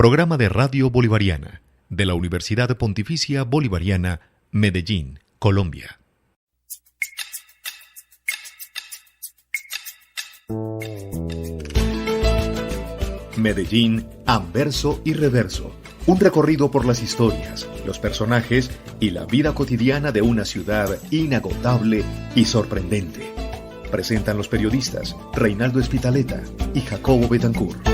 Programa de Radio Bolivariana de la Universidad Pontificia Bolivariana, Medellín, Colombia. Medellín, Anverso y Reverso. Un recorrido por las historias, los personajes y la vida cotidiana de una ciudad inagotable y sorprendente. Presentan los periodistas Reinaldo Espitaleta y Jacobo Betancourt.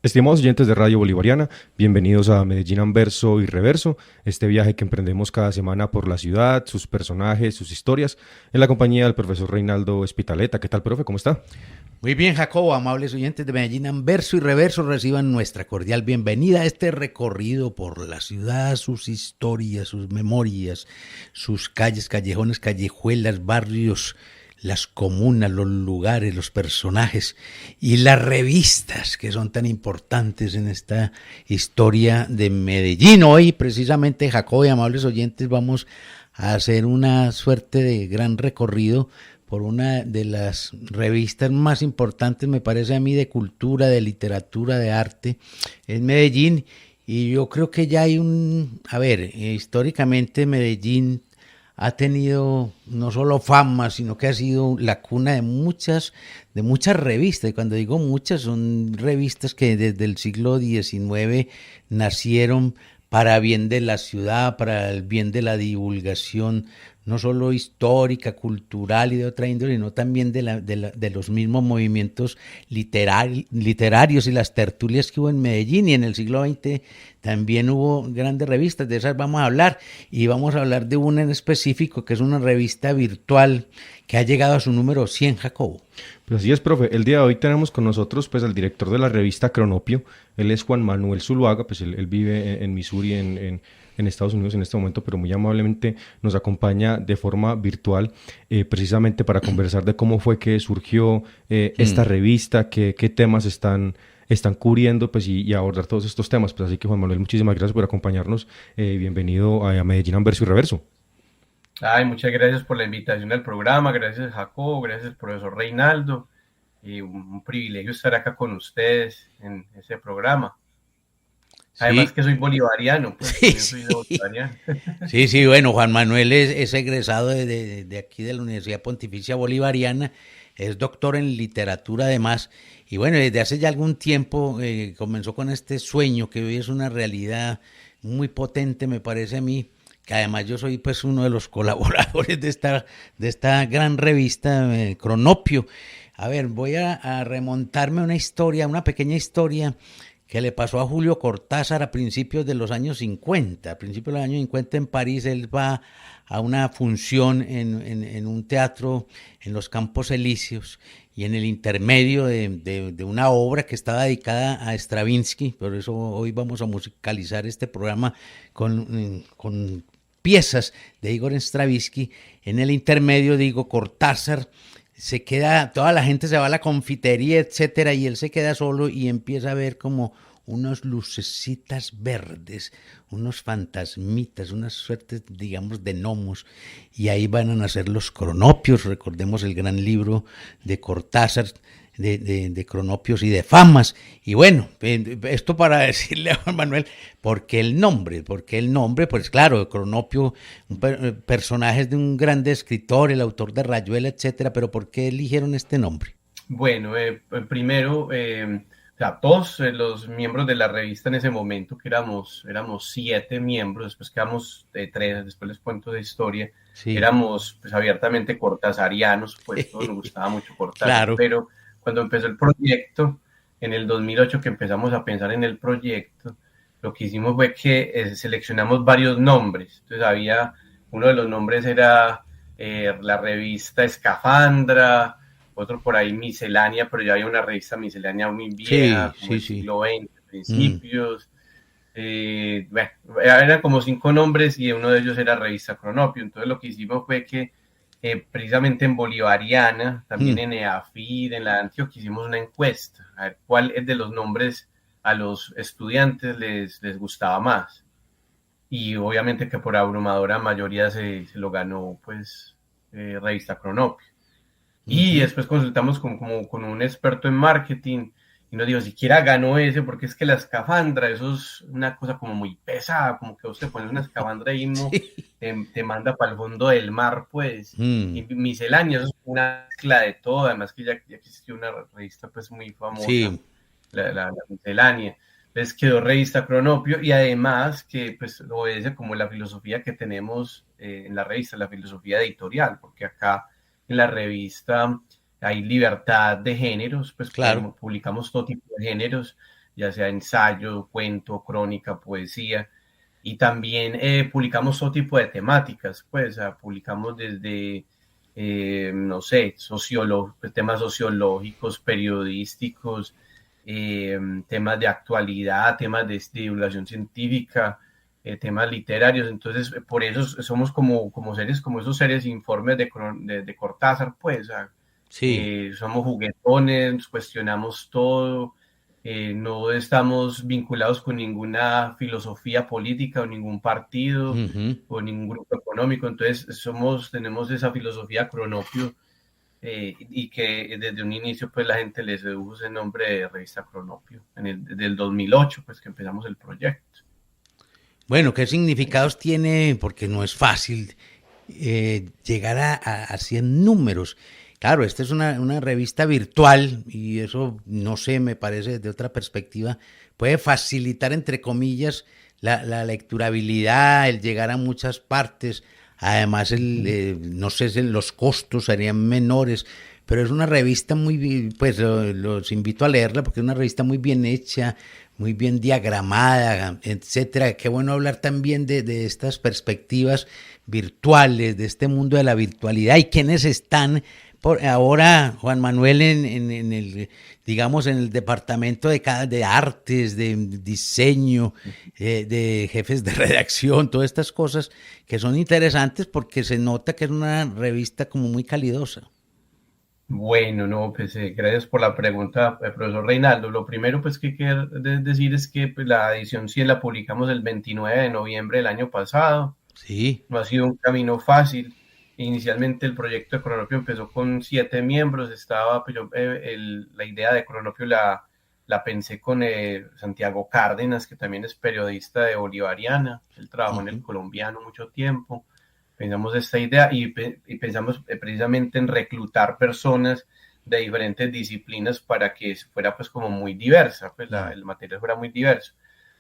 Estimados oyentes de Radio Bolivariana, bienvenidos a Medellín Anverso y Reverso, este viaje que emprendemos cada semana por la ciudad, sus personajes, sus historias, en la compañía del profesor Reinaldo Espitaleta. ¿Qué tal, profe? ¿Cómo está? Muy bien, Jacobo, amables oyentes de Medellín Anverso y Reverso, reciban nuestra cordial bienvenida a este recorrido por la ciudad, sus historias, sus memorias, sus calles, callejones, callejuelas, barrios, las comunas, los lugares, los personajes y las revistas que son tan importantes en esta historia de Medellín. Hoy, precisamente, Jacobo y amables oyentes, vamos a hacer una suerte de gran recorrido por una de las revistas más importantes, me parece a mí, de cultura, de literatura, de arte en Medellín. Y yo creo que ya hay históricamente Medellín ha tenido no solo fama, sino que ha sido la cuna de muchas revistas. Y cuando digo muchas, son revistas que desde el siglo XIX nacieron para bien de la ciudad, para el bien de la divulgación, no solo histórica, cultural y de otra índole, sino también de los mismos movimientos literarios y las tertulias que hubo en Medellín. Y en el siglo XX también hubo grandes revistas, de esas vamos a hablar, y vamos a hablar de una en específico, que es una revista virtual que ha llegado a su número 100, Jacobo. Pues así es, profe. El día de hoy tenemos con nosotros pues al director de la revista Cronopio. Él es Juan Manuel Zuluaga, pues él vive en Missouri, en Estados Unidos en este momento, pero muy amablemente nos acompaña de forma virtual, precisamente para conversar de cómo fue que surgió esta revista, qué temas están cubriendo, pues, y abordar todos estos temas. Pues así que, Juan Manuel, muchísimas gracias por acompañarnos. Bienvenido a Medellín Anverso y Reverso. Muchas gracias por la invitación al programa, gracias Jacobo, gracias profesor Reinaldo, y un privilegio estar acá con ustedes en ese programa. Además que soy bolivariano, pues sí, soy bolivariano. Sí, bueno, Juan Manuel es egresado de aquí de la Universidad Pontificia Bolivariana, es doctor en literatura además, y bueno, desde hace ya algún tiempo comenzó con este sueño que hoy es una realidad muy potente, me parece a mí, que además yo soy pues uno de los colaboradores de esta gran revista, Cronopio. A ver, voy a remontarme a una pequeña historia que le pasó a Julio Cortázar a principios de los años 50. A principios de los años 50 en París, él va a una función en un teatro en los Campos Elíseos, y en el intermedio de una obra que estaba dedicada a Stravinsky. Por eso hoy vamos a musicalizar este programa con piezas de Igor Stravinsky. En el intermedio, Cortázar se queda, toda la gente se va a la confitería, etcétera, y él se queda solo y empieza a ver como unas lucecitas verdes, unos fantasmitas, unas suertes, digamos, de gnomos, y ahí van a nacer los cronopios. Recordemos el gran libro de Cortázar, de cronopios y de famas. Y bueno, esto para decirle a Juan Manuel, ¿por qué el nombre? ¿Por qué el nombre? Pues claro, Cronopio, personajes de un grande escritor, el autor de Rayuela, etcétera, pero ¿por qué eligieron este nombre? Bueno, primero, o sea, todos los miembros de la revista en ese momento, que éramos 7 miembros, después quedamos 3, después les cuento de historia, Sí. éramos pues abiertamente cortasarianos, pues todos nos gustaba mucho Cortázar, Claro. pero cuando empezó el proyecto, en el 2008 que empezamos a pensar en el proyecto, lo que hicimos fue que seleccionamos varios nombres. Entonces uno de los nombres era la revista Escafandra, otro por ahí Miscelánea, pero ya había una revista Miscelánea muy vieja, Sí, como sí, el sí. siglo XX, principios. Bueno, eran como 5 nombres y uno de ellos era Revista Cronopio. Entonces lo que hicimos fue que precisamente en Bolivariana, también en EAFID, en la Antioquia, hicimos una encuesta, a ver cuál de los nombres a los estudiantes les gustaba más. Y obviamente que por abrumadora mayoría se lo ganó pues Revista Cronopio. Y después consultamos con un experto en marketing y nos dijo, siquiera ganó ese, porque es que la escafandra, eso es una cosa como muy pesada, como que usted pone una escafandra y Sí. te manda para el fondo del mar, pues. Y Mm. Miscelánea, eso es una mezcla de todo, además que ya existió una revista pues muy famosa, Sí. la Miscelánea. Entonces quedó Revista Cronopio y además que pues obedece como la filosofía que tenemos en la revista, la filosofía editorial, porque acá en la revista hay libertad de géneros, pues Claro. publicamos todo tipo de géneros, ya sea ensayo, cuento, crónica, poesía, y también publicamos todo tipo de temáticas, pues publicamos desde, no sé, temas sociológicos, periodísticos, temas de actualidad, temas de divulgación científica, temas literarios. Entonces por eso somos como seres, como esos seres informes de Cortázar, pues Sí. somos juguetones, cuestionamos todo, no estamos vinculados con ninguna filosofía política o ningún partido Ujú. o ningún grupo económico. Entonces tenemos esa filosofía Cronopio, y que desde un inicio pues la gente le sedujo ese nombre de Revista Cronopio desde el 2008 pues que empezamos el proyecto. Bueno, ¿qué significados tiene? Porque no es fácil llegar a 100 números. Claro, esta es una revista virtual y eso, no sé, me parece desde otra perspectiva, puede facilitar, entre comillas, la lecturabilidad, el llegar a muchas partes. Además, no sé si los costos serían menores, pero es una revista pues los invito a leerla porque es una revista muy bien hecha, muy bien diagramada, etcétera. Qué bueno hablar también de estas perspectivas virtuales, de este mundo de la virtualidad y quiénes están ahora, Juan Manuel, en el, digamos, en el departamento de artes, de diseño, de jefes de redacción, todas estas cosas que son interesantes porque se nota que es una revista como muy calidosa. Bueno, no, pues gracias por la pregunta, profesor Reinaldo. Lo primero pues que quiero decir es que pues, la edición 100 la publicamos el 29 de noviembre del año pasado. Sí. No ha sido un camino fácil. Inicialmente el proyecto de Cronopio empezó con 7 miembros. Estaba, pues, la idea de Cronopio la pensé con Santiago Cárdenas, que también es periodista de Bolivariana. Él trabajó en el Colombiano mucho tiempo. Pensamos esta idea y pensamos precisamente en reclutar personas de diferentes disciplinas para que fuera pues como muy diversa, pues el material fuera muy diverso.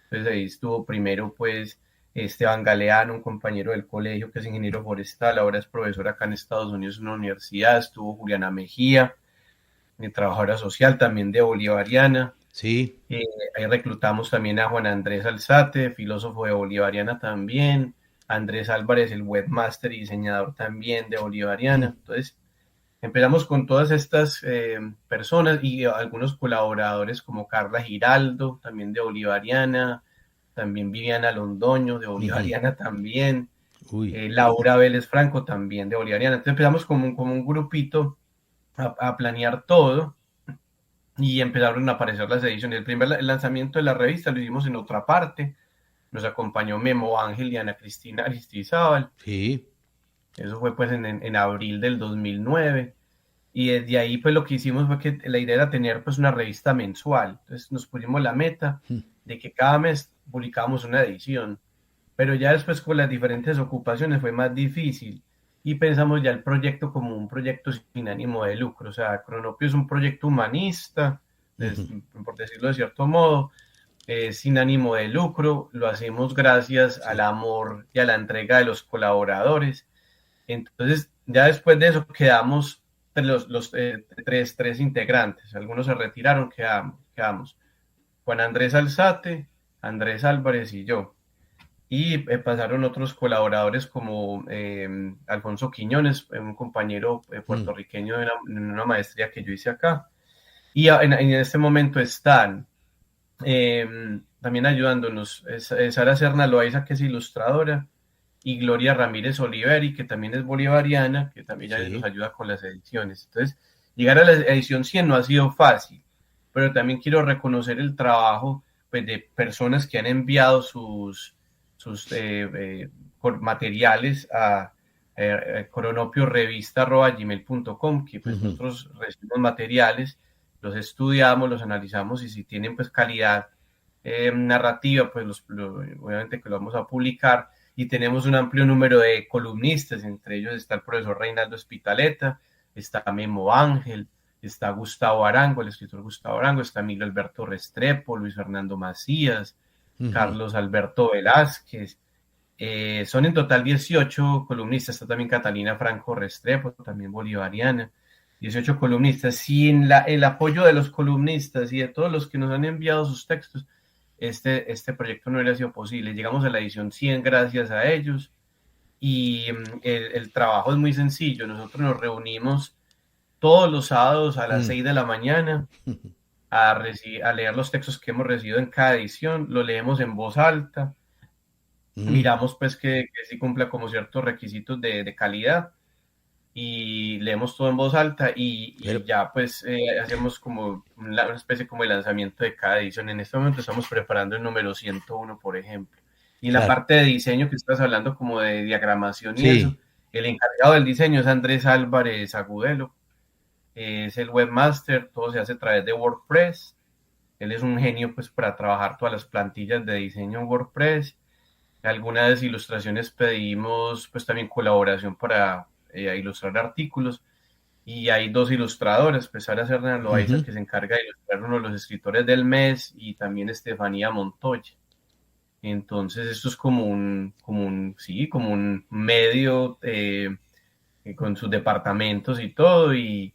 Entonces ahí estuvo primero pues Esteban Galeano, un compañero del colegio que es ingeniero forestal, ahora es profesor acá en Estados Unidos en una universidad. Estuvo Juliana Mejía, trabajadora social también de Bolivariana. Sí. Ahí reclutamos también a Juan Andrés Alzate, filósofo de Bolivariana también. Andrés Álvarez, el webmaster y diseñador también de Bolivariana. Entonces, empezamos con todas estas personas y algunos colaboradores como Carla Giraldo, también de Bolivariana, también Viviana Londoño, de Bolivariana también, Laura Vélez Franco, también de Bolivariana. Entonces empezamos como un grupito a planear todo y empezaron a aparecer las ediciones. El primer lanzamiento de la revista lo hicimos en otra parte, nos acompañó Memo Ángel y Ana Cristina Aristizábal. Sí. Eso fue pues en abril del 2009. Y desde ahí pues lo que hicimos fue que la idea era tener pues una revista mensual. Entonces nos pusimos la meta de que cada mes publicábamos una edición. Pero ya después con las diferentes ocupaciones fue más difícil y pensamos ya el proyecto como un proyecto sin ánimo de lucro. O sea, Cronopio es un proyecto humanista, por decirlo de cierto modo, sin ánimo de lucro. Lo hacemos gracias al amor y a la entrega de los colaboradores. Entonces, ya después de eso quedamos los tres integrantes. Algunos se retiraron, quedamos Juan Andrés Alzate, Andrés Álvarez y yo. Y pasaron otros colaboradores como Alfonso Quiñones, un compañero puertorriqueño en una maestría que yo hice acá. Y en este momento están también ayudándonos Sara Serna Loaiza, que es ilustradora, y Gloria Ramírez Oliveri, que también es bolivariana, que también ya nos ayuda con las ediciones. Entonces, llegar a la edición 100 no ha sido fácil, pero también quiero reconocer el trabajo pues, de personas que han enviado sus materiales a cronopiorevista@gmail.com, que pues nosotros recibimos materiales, los estudiamos, los analizamos y si tienen pues calidad narrativa, pues obviamente que lo vamos a publicar. Y tenemos un amplio número de columnistas, entre ellos está el profesor Reinaldo Spitaleta, está Memo Ángel, está Gustavo Arango, el escritor Gustavo Arango, está Miguel Alberto Restrepo, Luis Fernando Macías, Carlos Alberto Velázquez. Son en total 18 columnistas, está también Catalina Franco Restrepo, también bolivariana, 18 columnistas. Sin el apoyo de los columnistas y de todos los que nos han enviado sus textos, este proyecto no hubiera sido posible. Llegamos a la edición 100 gracias a ellos y el trabajo es muy sencillo. Nosotros nos reunimos todos los sábados a las 6 de la mañana a leer los textos que hemos recibido en cada edición, lo leemos en voz alta, miramos pues que sí cumpla como ciertos requisitos de calidad y leemos todo en voz alta y ya pues hacemos como una especie como de lanzamiento de cada edición. En este momento estamos preparando el número 101, por ejemplo. Y en la parte de diseño que estás hablando como de diagramación y eso, el encargado del diseño es Andrés Álvarez Agudelo, es el webmaster, todo se hace a través de WordPress. Él es un genio pues para trabajar todas las plantillas de diseño en WordPress. Algunas ilustraciones pedimos pues también colaboración para ilustrar artículos y hay dos ilustradoras, pues Sara Serna Loaiza, que se encarga de ilustrar uno de los escritores del mes y también Estefanía Montoya. Entonces esto es como un medio con sus departamentos y todo y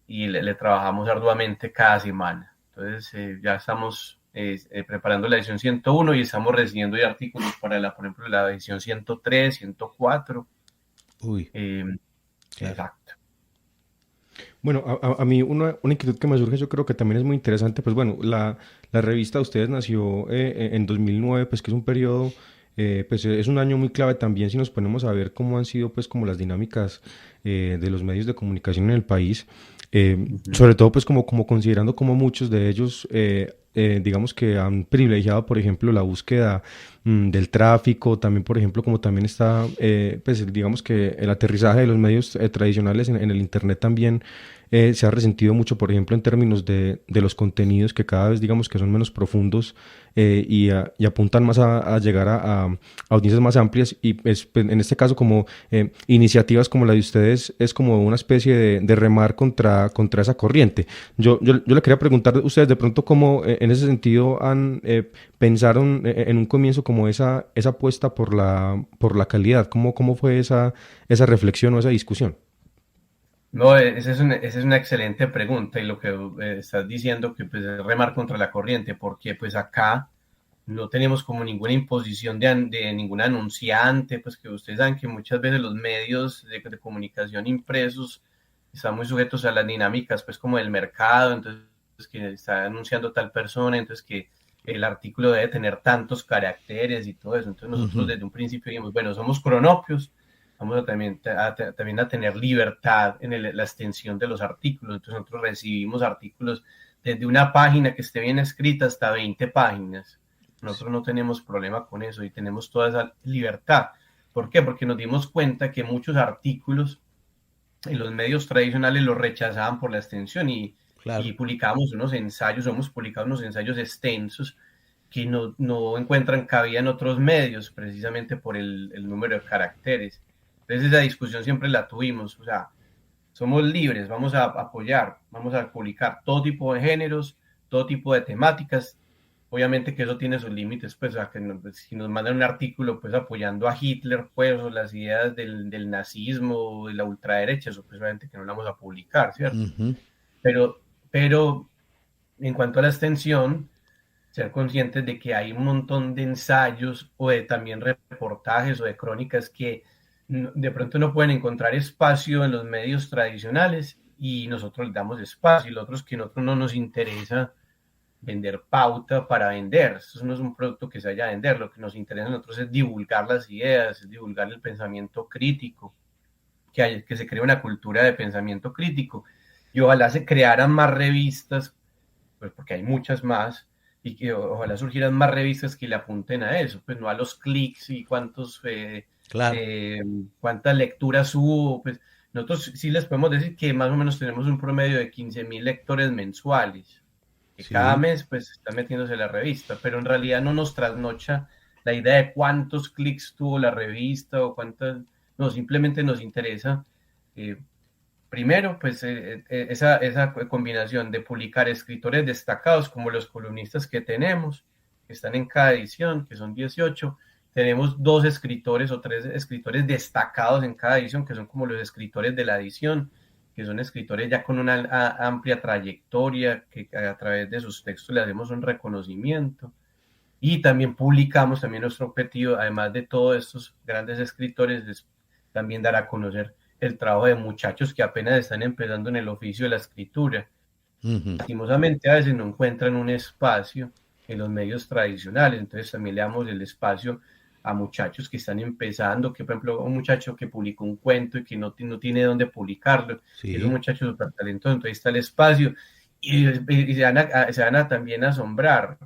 le trabajamos arduamente cada semana. Entonces ya estamos preparando la edición 101 y estamos recibiendo ya artículos para por ejemplo, la edición 103, 104. Exacto. Bueno, a mí una inquietud que me surge, yo creo que también es muy interesante, pues bueno, la revista de ustedes nació en 2009, pues que es un periodo, pues es un año muy clave también si nos ponemos a ver cómo han sido pues como las dinámicas de los medios de comunicación en el país, sobre todo pues como considerando como muchos de ellos digamos que han privilegiado por ejemplo la búsqueda del tráfico, también por ejemplo como también está pues digamos que el aterrizaje de los medios tradicionales en el internet también se ha resentido mucho, por ejemplo, en términos de los contenidos que cada vez digamos que son menos profundos y apuntan más a llegar a audiencias más amplias y pues, en este caso como iniciativas como la de ustedes es como una especie de remar contra esa corriente. Yo le quería preguntar a ustedes de pronto cómo en ese sentido pensaron en un comienzo como esa apuesta por la calidad, cómo fue esa reflexión o esa discusión. No, esa es una excelente pregunta y lo que estás diciendo que pues, es remar contra la corriente, porque pues acá no tenemos como ninguna imposición de ningún anunciante, pues que ustedes saben que muchas veces los medios de comunicación impresos están muy sujetos a las dinámicas pues como del mercado, entonces que está anunciando tal persona, entonces que el artículo debe tener tantos caracteres y todo eso, entonces nosotros desde un principio dijimos, bueno, somos cronopios, vamos a también a tener libertad en la extensión de los artículos. Entonces nosotros recibimos artículos desde una página que esté bien escrita hasta 20 páginas. Nosotros no tenemos problema con eso y tenemos toda esa libertad. ¿Por qué? Porque nos dimos cuenta que muchos artículos en los medios tradicionales los rechazaban por la extensión Claro. y publicamos unos ensayos, hemos publicado unos ensayos extensos que no encuentran cabida en otros medios precisamente por el número de caracteres. Entonces esa discusión siempre la tuvimos, o sea, somos libres, vamos a apoyar, vamos a publicar todo tipo de géneros, todo tipo de temáticas. Obviamente que eso tiene sus límites, pues, a que si nos mandan un artículo, pues, apoyando a Hitler, pues, o las ideas del nazismo, o de la ultraderecha, eso, pues, obviamente que no lo vamos a publicar, ¿cierto? Uh-huh. Pero en cuanto a la extensión, ser conscientes de que hay un montón de ensayos o de también reportajes o de crónicas que de pronto no pueden encontrar espacio en los medios tradicionales y nosotros les damos espacio, y lo otro es que a nosotros no nos interesa vender pauta para vender. Eso no es un producto que se vaya a vender. Lo que nos interesa a nosotros es divulgar las ideas, es divulgar el pensamiento crítico, que se cree una cultura de pensamiento crítico. Y ojalá se crearan más revistas, pues porque hay muchas más, y que ojalá surgieran más revistas que le apunten a eso, pues no a los clics y cuántas lecturas hubo. Pues nosotros sí les podemos decir que más o menos tenemos un promedio de 15,000 lectores mensuales. Sí. Cada mes pues está metiéndose la revista, pero en realidad no nos trasnocha la idea de cuántos clics tuvo la revista o cuántas, no, simplemente nos interesa primero pues esa combinación de publicar escritores destacados como los columnistas que tenemos, que están en cada edición, que son 18, tenemos 2 escritores o 3 escritores destacados en cada edición, que son como los escritores de la edición, que son escritores ya con una amplia trayectoria, que a través de sus textos le hacemos un reconocimiento. Y también publicamos, también nuestro objetivo, además de todos estos grandes escritores, es también dar a conocer el trabajo de muchachos que apenas están empezando en el oficio de la escritura. Uh-huh. Lastimosamente a veces no encuentran un espacio en los medios tradicionales, entonces también le damos el espacio a muchachos que están empezando, que por ejemplo un muchacho que publicó un cuento y que no tiene dónde publicarlo, Sí. es un muchacho súper talentoso, entonces está el espacio y se van a también asombrar.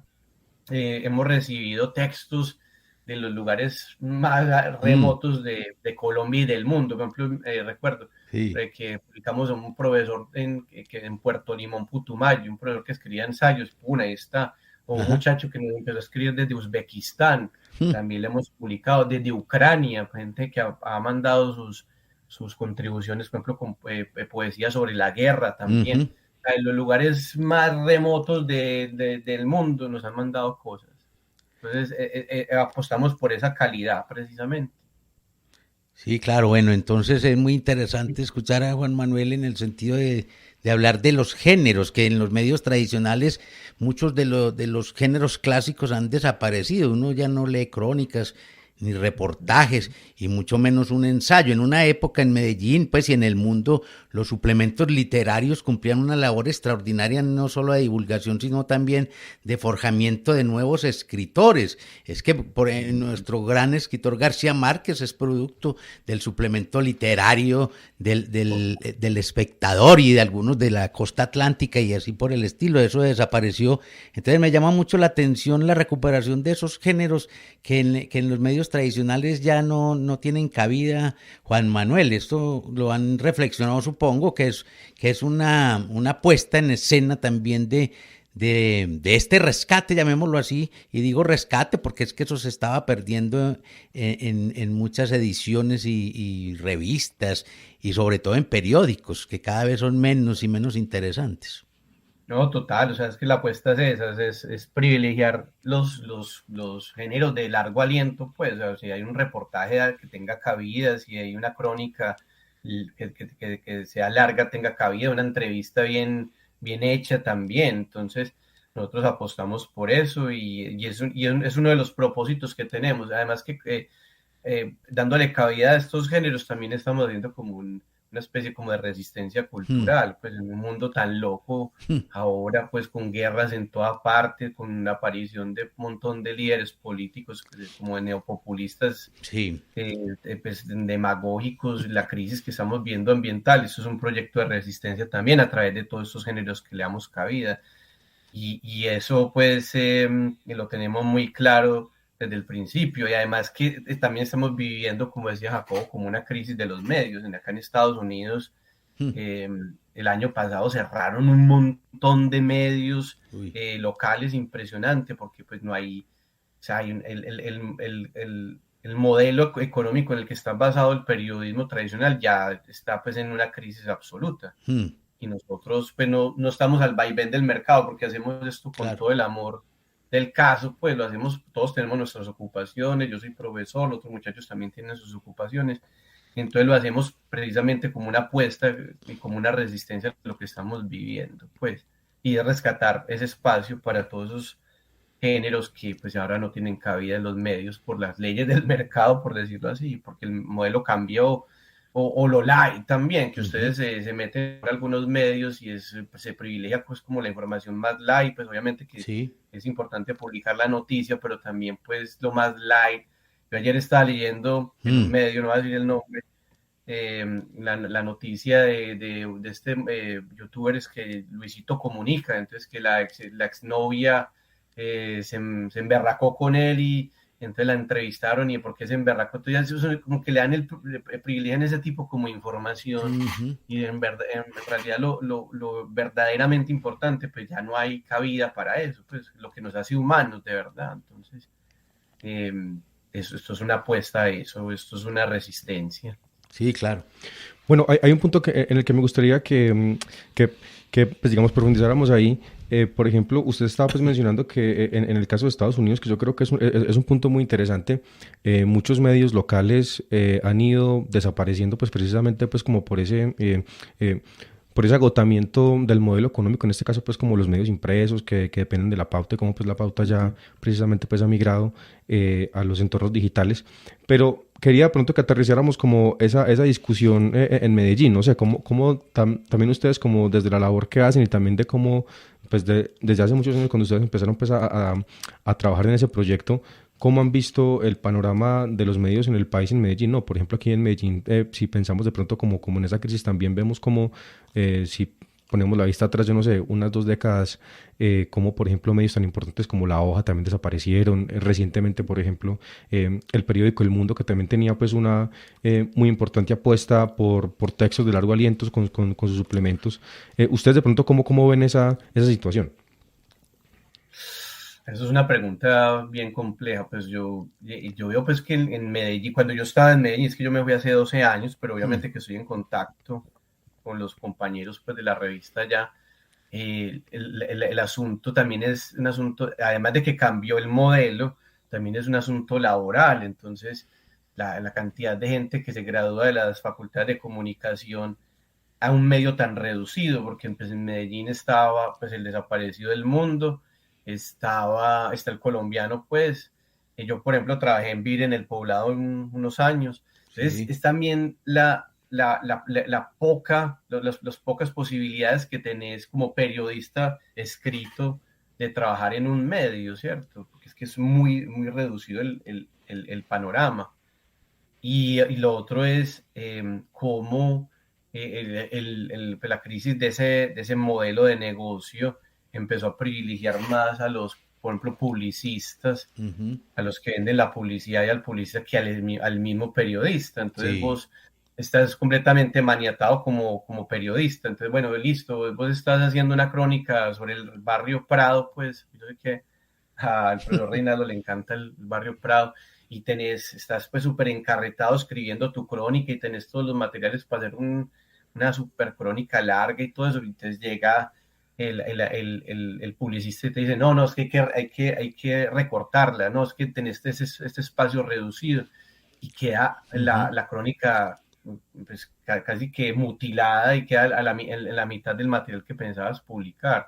Hemos recibido textos de los lugares más remotos de Colombia y del mundo. Por ejemplo, recuerdo que publicamos a un profesor en Puerto Limón, Putumayo, un profesor que escribía ensayos, ahí está. O un muchacho que nos empezó a escribir desde Uzbekistán, también le hemos publicado desde Ucrania, gente que ha mandado sus contribuciones, por ejemplo, con poesía sobre la guerra también. Uh-huh. En los lugares más remotos del mundo nos han mandado cosas. Entonces, apostamos por esa calidad, precisamente. Sí, claro, bueno, entonces es muy interesante escuchar a Juan Manuel en el sentido de hablar de los géneros, que en los medios tradicionales muchos de los géneros clásicos han desaparecido. Uno ya no lee crónicas ni reportajes y mucho menos un ensayo. En una época en Medellín, pues, y en el mundo, los suplementos literarios cumplían una labor extraordinaria no solo de divulgación, sino también de forjamiento de nuevos escritores. Es que nuestro gran escritor García Márquez es producto del suplemento literario del Espectador y de algunos de la costa atlántica y así por el estilo. Eso desapareció. Entonces me llama mucho la atención la recuperación de esos géneros que en los medios tradicionales ya no tienen cabida, Juan Manuel. Esto lo han reflexionado, supongo, que es una puesta en escena también de este rescate, llamémoslo así, y digo rescate porque es que eso se estaba perdiendo en muchas ediciones y revistas, y sobre todo en periódicos, que cada vez son menos y menos interesantes. No, total, o sea, es que la apuesta es esa, es privilegiar los géneros de largo aliento, pues, o sea, si hay un reportaje que tenga cabida, si hay una crónica que sea larga, tenga cabida, una entrevista bien hecha también. Entonces, nosotros apostamos por eso y es uno de los propósitos que tenemos. Además que dándole cabida a estos géneros, también estamos haciendo como una una especie como de resistencia cultural, pues en un mundo tan loco, ahora pues con guerras en toda parte, con la aparición de un montón de líderes políticos como de neopopulistas, Sí. pues, demagógicos, la crisis que estamos viendo ambiental, eso es un proyecto de resistencia también a través de todos estos géneros que le damos cabida. Y eso pues lo tenemos muy claro desde el principio, y además que también estamos viviendo, como decía Jacobo, como una crisis de los medios. Acá en Estados Unidos el año pasado cerraron un montón de medios locales impresionante, porque pues no hay, o sea, hay el modelo económico en el que está basado el periodismo tradicional ya está pues en una crisis absoluta. Y nosotros pues no estamos al vaivén del mercado, porque hacemos esto con todo el amor del caso, pues lo hacemos, todos tenemos nuestras ocupaciones, yo soy profesor, los otros muchachos también tienen sus ocupaciones, entonces lo hacemos precisamente como una apuesta y como una resistencia a lo que estamos viviendo, pues, y de rescatar ese espacio para todos esos géneros que pues ahora no tienen cabida en los medios por las leyes del mercado, por decirlo así, porque el modelo cambió, o lo light también, que ustedes se meten en algunos medios y se privilegia pues como la información más light, pues obviamente que es importante publicar la noticia, pero también pues lo más light. Yo ayer estaba leyendo en un medio, no voy a decir el nombre, la noticia de este youtuber, es que Luisito Comunica, entonces que la exnovia se emberracó con él, y entonces la entrevistaron, y por qué se emberracó. Entonces como que le dan el privilegian ese tipo como información, y en realidad lo verdaderamente importante pues ya no hay cabida para eso, pues lo que nos hace humanos de verdad. Entonces esto es una apuesta a eso, esto es una resistencia. Sí, claro. Bueno, hay un punto en el que me gustaría que pues, digamos, profundizáramos ahí. Por ejemplo, usted estaba pues mencionando que en el caso de Estados Unidos, que yo creo que es un punto muy interesante, muchos medios locales han ido desapareciendo pues precisamente pues como por ese agotamiento del modelo económico, en este caso pues como los medios impresos que dependen de la pauta, y como pues la pauta ya precisamente pues ha migrado a los entornos digitales. Pero quería de pronto que aterrizáramos como esa discusión en Medellín, o sea, cómo también ustedes como desde la labor que hacen, y también de cómo pues desde hace muchos años cuando ustedes empezaron pues a trabajar en ese proyecto, ¿cómo han visto el panorama de los medios en el país, en Medellín? No, por ejemplo, aquí en Medellín, si pensamos de pronto como en esa crisis, también vemos como, si ponemos la vista atrás, yo no sé, unas 2 décadas, como por ejemplo medios tan importantes como La Hoja también desaparecieron. Recientemente, por ejemplo, el periódico El Mundo, que también tenía pues una muy importante apuesta por textos de largo aliento con sus suplementos. ¿Ustedes de pronto cómo ven esa situación? Eso es una pregunta bien compleja. Pues yo veo pues que en Medellín, cuando yo estaba en Medellín, es que yo me fui hace 12 años, pero obviamente que estoy en contacto con los compañeros pues de la revista ya. El asunto también es un asunto, además de que cambió el modelo, también es un asunto laboral. Entonces la cantidad de gente que se gradúa de las facultades de comunicación a un medio tan reducido, porque pues, en Medellín estaba pues el desaparecido del Mundo, está el colombiano, pues yo por ejemplo trabajé en Vir, en El Poblado, unos años. Entonces es también las pocas posibilidades que tenés como periodista escrito de trabajar en un medio, ¿cierto? Porque es que es muy, muy reducido el panorama. Y lo otro es cómo la crisis de ese modelo de negocio empezó a privilegiar más a los, por ejemplo, publicistas, a los que venden la publicidad y al publicista, que al mismo periodista. Entonces vos estás completamente maniatado como periodista. Entonces, bueno, listo, vos estás haciendo una crónica sobre el barrio Prado, pues yo sé que al profesor Reinaldo le encanta el barrio Prado, y estás pues súper encarretado escribiendo tu crónica, y tenés todos los materiales para hacer una súper crónica larga y todo eso, y entonces llega el publicista y te dice, no, es que hay que recortarla, no, es que tenés este espacio reducido, y queda la crónica pues casi que mutilada, y queda en la mitad del material que pensabas publicar,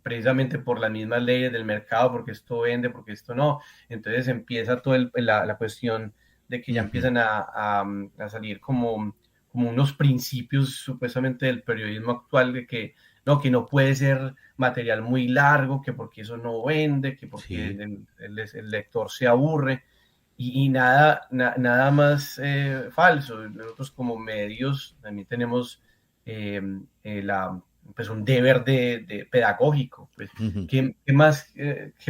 precisamente por las mismas leyes del mercado, porque esto vende, porque esto no. Entonces empieza toda la cuestión de que ya empiezan a salir como como unos principios supuestamente del periodismo actual de que no puede ser material muy largo, que porque eso no vende, que porque Sí. el lector se aburre, y nada más falso. Nosotros como medios también tenemos eh, pues un deber de pedagógico. Pues, Ujú. qué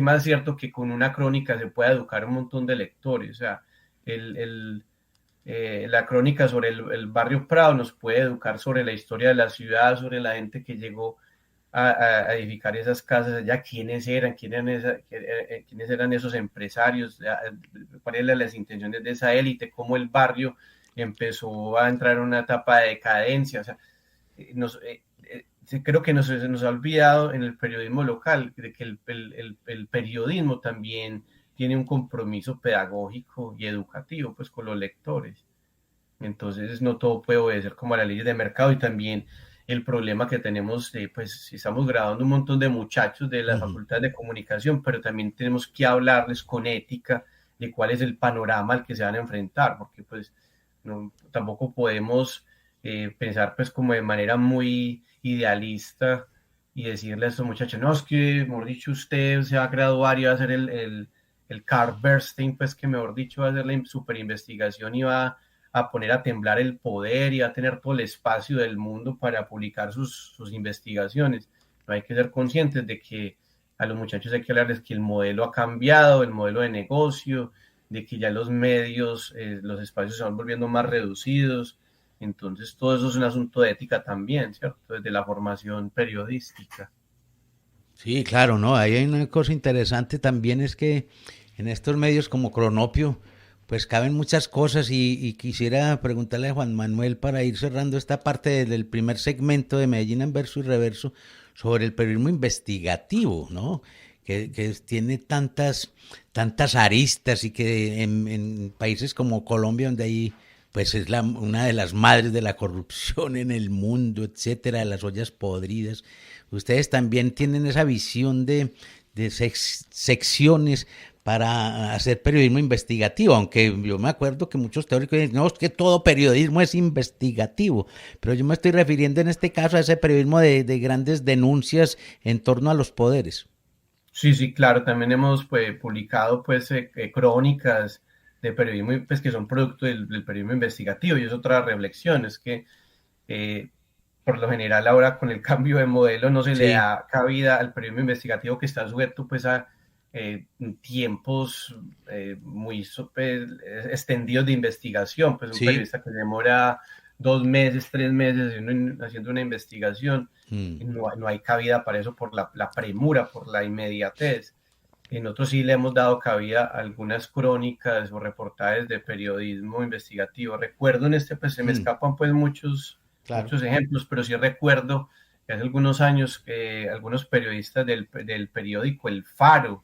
más cierto que con una crónica se pueda educar a un montón de lectores? O sea, la crónica sobre el barrio Prado nos puede educar sobre la historia de la ciudad, sobre la gente que llegó a edificar esas casas allá, quiénes eran esos empresarios, cuáles eran las intenciones de esa élite, cómo el barrio empezó a entrar en una etapa de decadencia. O sea, creo que se nos ha olvidado en el periodismo local de que el periodismo también tiene un compromiso pedagógico y educativo pues con los lectores. Entonces no todo puede obedecer como a las leyes de mercado, y también el problema que tenemos, pues si estamos graduando un montón de muchachos de la Ujú. Facultad de Comunicación, pero también tenemos que hablarles con ética de cuál es el panorama al que se van a enfrentar, porque pues tampoco podemos pensar pues como de manera muy idealista y decirle a estos muchachos, no, es que, mejor dicho, usted se va a graduar y va a hacer el Carl Bernstein, pues que mejor dicho va a hacer la super investigación y va a poner a temblar el poder y a tener todo el espacio del mundo para publicar sus investigaciones. No hay que ser conscientes de que a los muchachos hay que hablarles que el modelo ha cambiado, el modelo de negocio, de que ya los medios, los espacios se van volviendo más reducidos. Entonces, todo eso es un asunto de ética también, ¿cierto? Desde la formación periodística. Sí, claro, ¿no? Ahí hay una cosa interesante también es que en estos medios como Cronopio, pues caben muchas cosas y quisiera preguntarle a Juan Manuel para ir cerrando esta parte del primer segmento de Medellín en verso y reverso sobre el periodismo investigativo, ¿no? Tiene tantas aristas y que en países como Colombia, donde hay pues es una de las madres de la corrupción en el mundo, etcétera, de las ollas podridas. Ustedes también tienen esa visión de secciones para hacer periodismo investigativo, aunque yo me acuerdo que muchos teóricos dicen, no, es que todo periodismo es investigativo, pero yo me estoy refiriendo en este caso a ese periodismo de grandes denuncias en torno a los poderes. Sí, sí, claro, también hemos pues, publicado pues crónicas de periodismo pues, que son producto del periodismo investigativo, y es otra reflexión, es que eh, por lo general ahora con el cambio de modelo no se le Sí. da cabida al periodismo investigativo, que está sujeto pues a tiempos muy extendidos de investigación. Pues un Sí. periodista que demora 2 meses, 3 meses haciendo una investigación, Mm. no hay cabida para eso por la premura, por la inmediatez. Nosotros sí le hemos dado cabida a algunas crónicas o reportajes de periodismo investigativo. Recuerdo pues se me Mm. escapan pues Claro. muchos ejemplos, pero sí recuerdo que hace algunos años algunos periodistas del periódico El Faro,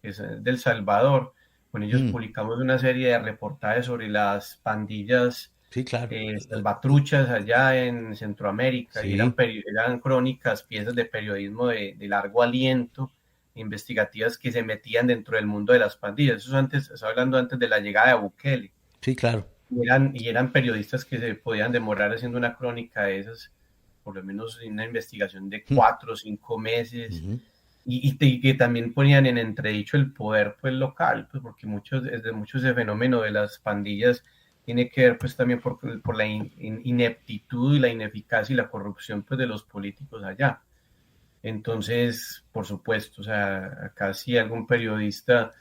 que es del Salvador, con ellos Mm. publicamos una serie de reportajes sobre las pandillas Sí, claro. salvatruchas allá en Centroamérica, y Sí. eran crónicas, piezas de periodismo de largo aliento, investigativas que se metían dentro del mundo de las pandillas. Eso antes, estoy hablando antes de la llegada de Bukele. Sí, claro. Y eran periodistas que se podían demorar haciendo una crónica de esas, por lo menos una investigación de Mm. 4 o 5 meses, Ujú. y que también ponían en entredicho el poder pues local, pues porque mucho ese fenómeno de las pandillas tiene que ver pues también por la ineptitud y la ineficacia y la corrupción pues de los políticos allá. Entonces, por supuesto, o sea, acá si algún periodista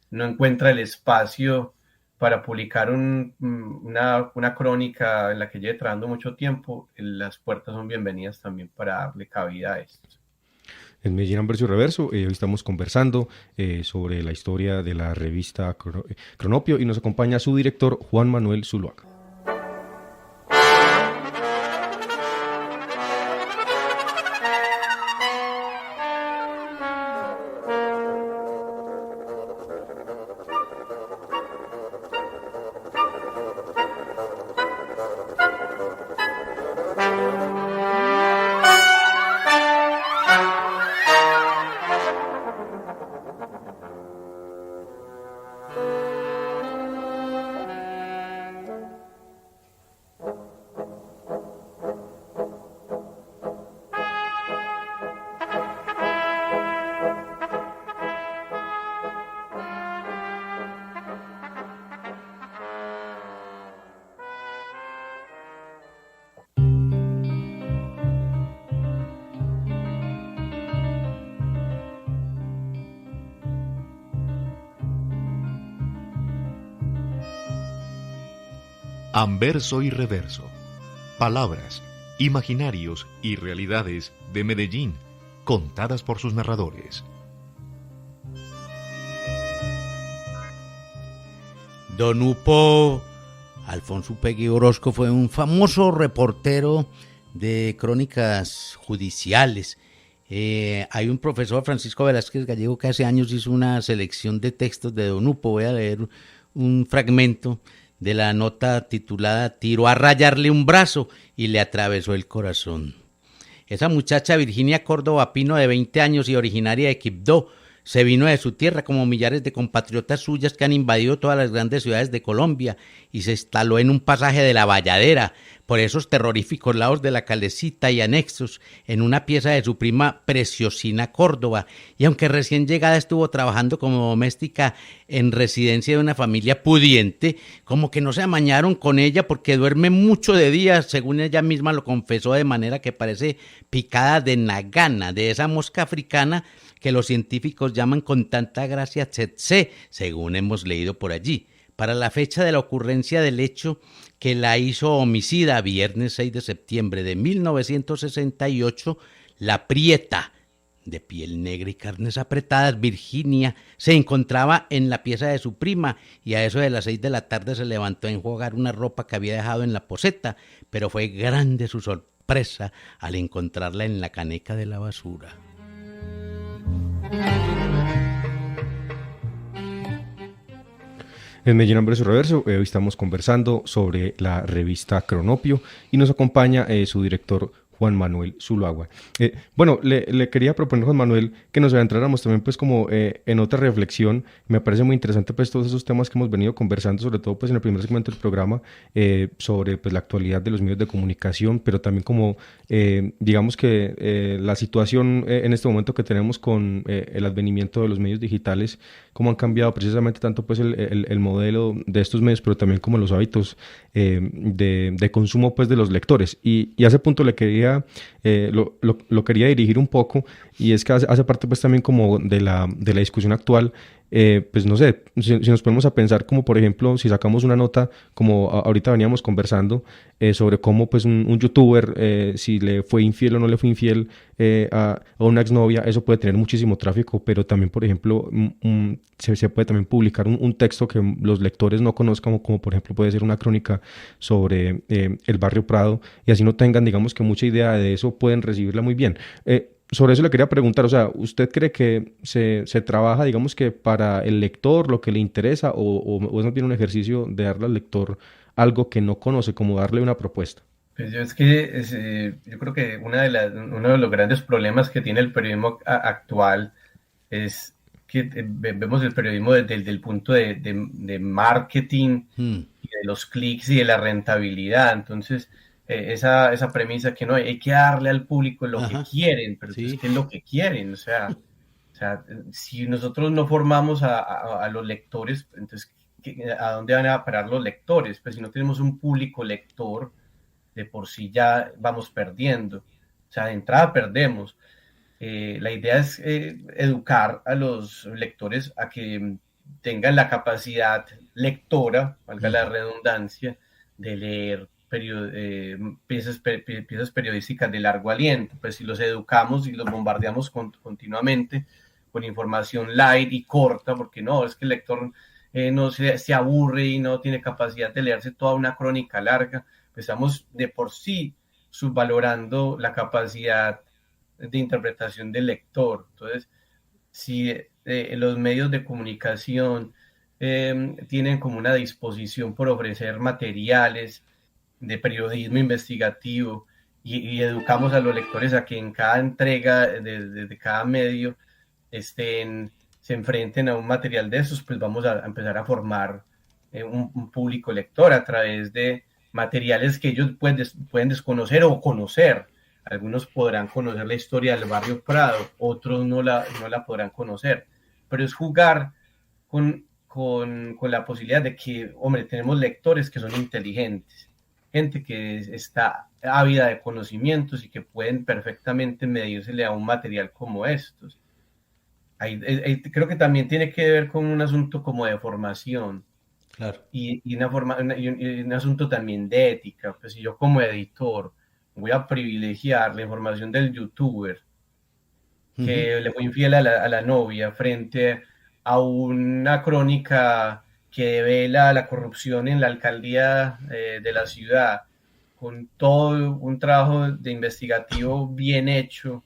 no encuentra el espacio para publicar una crónica en la que lleve trabajando mucho tiempo, las puertas son bienvenidas también para darle cabida a esto. En Medellín Anverso y Reverso, hoy estamos conversando sobre la historia de la revista Cronopio y nos acompaña su director Juan Manuel Zuluaga. Anverso y reverso. Palabras, imaginarios y realidades de Medellín, contadas por sus narradores. Don Upo Alfonso Upegui Orozco fue un famoso reportero de crónicas judiciales. Hay un profesor, Francisco Velázquez Gallego, que hace años hizo una selección de textos de Don Upo. Voy a leer un fragmento de la nota titulada "Tiró a rayarle un brazo y le atravesó el corazón". Esa muchacha Virginia Córdoba Pino, de 20 años y originaria de Quibdó, se vino de su tierra como millares de compatriotas suyas que han invadido todas las grandes ciudades de Colombia y se instaló en un pasaje de la Valladera, por esos terroríficos lados de la Calecita y anexos, en una pieza de su prima Preciosina Córdoba, y aunque recién llegada estuvo trabajando como doméstica en residencia de una familia pudiente, como que no se amañaron con ella porque duerme mucho de día, según ella misma lo confesó, de manera que parece picada de nagana, de esa mosca africana que los científicos llaman con tanta gracia tsetse, según hemos leído por allí. Para la fecha de la ocurrencia del hecho que la hizo homicida, viernes 6 de septiembre de 1968, la prieta, de piel negra y carnes apretadas, Virginia, se encontraba en la pieza de su prima y a eso de las 6 de la tarde se levantó a enjuagar una ropa que había dejado en la poceta, pero fue grande su sorpresa al encontrarla en la caneca de la basura. En Medellín Anverso y Reverso, hoy estamos conversando sobre la revista Cronopio y nos acompaña su director Juan Manuel Zuluaga. Bueno, le quería proponer, Juan Manuel, que nos adentráramos también pues como en otra reflexión. Me parece muy interesante pues todos esos temas que hemos venido conversando, sobre todo pues en el primer segmento del programa, sobre pues la actualidad de los medios de comunicación, pero también como digamos que la situación en este momento que tenemos con el advenimiento de los medios digitales, cómo han cambiado precisamente tanto pues el modelo de estos medios, pero también como los hábitos de consumo pues de los lectores. Y a ese punto le quería lo quería dirigir un poco, y es que hace parte pues también como de la discusión actual. Pues no sé, si nos ponemos a pensar como por ejemplo si sacamos una nota como ahorita veníamos conversando sobre cómo pues un youtuber si le fue infiel o no le fue infiel a una exnovia, eso puede tener muchísimo tráfico, pero también por ejemplo se puede también publicar un texto que los lectores no conozcan, como por ejemplo puede ser una crónica sobre el barrio Prado, y así no tengan digamos que mucha idea de eso, pueden recibirla muy bien. Sobre eso le quería preguntar, o sea, ¿usted cree que se trabaja, digamos que para el lector lo que le interesa, o es más bien un ejercicio de darle al lector algo que no conoce, como darle una propuesta? Pues yo creo que uno de los grandes problemas que tiene el periodismo actual es que vemos el periodismo desde el punto de marketing y de los clics y de la rentabilidad. Entonces, esa premisa que no hay que darle al público lo que quieren, pero sí. ¿Qué es lo que quieren? O sea, si nosotros no formamos a los lectores, entonces ¿a dónde van a parar los lectores? Pues si no tenemos un público lector, de por sí ya vamos perdiendo. O sea, de entrada perdemos. La idea es educar a los lectores a que tengan la capacidad lectora, valga la redundancia, de leer piezas periodísticas de largo aliento. Pues si los educamos y los bombardeamos continuamente con información light y corta, porque no, es que el lector no se aburre y no tiene capacidad de leerse toda una crónica larga, pues estamos de por sí subvalorando la capacidad de interpretación del lector. Entonces, si los medios de comunicación tienen como una disposición por ofrecer materiales de periodismo investigativo y educamos a los lectores a que en cada entrega de cada medio se enfrenten a un material de esos, pues vamos a empezar a formar un público lector a través de materiales que ellos pueden desconocer o conocer. Algunos podrán conocer la historia del barrio Prado, otros no la podrán conocer, pero es jugar con la posibilidad de que, hombre, tenemos lectores que son inteligentes, gente que está ávida de conocimientos y que pueden perfectamente medírsele a un material como estos. Creo que también tiene que ver con un asunto como de formación. Claro. Y un asunto también de ética. Pues si yo como editor voy a privilegiar la información del youtuber Ujú. que le fue infiel a la novia frente a una crónica que devela la corrupción en la alcaldía de la ciudad, con todo un trabajo de investigativo bien hecho,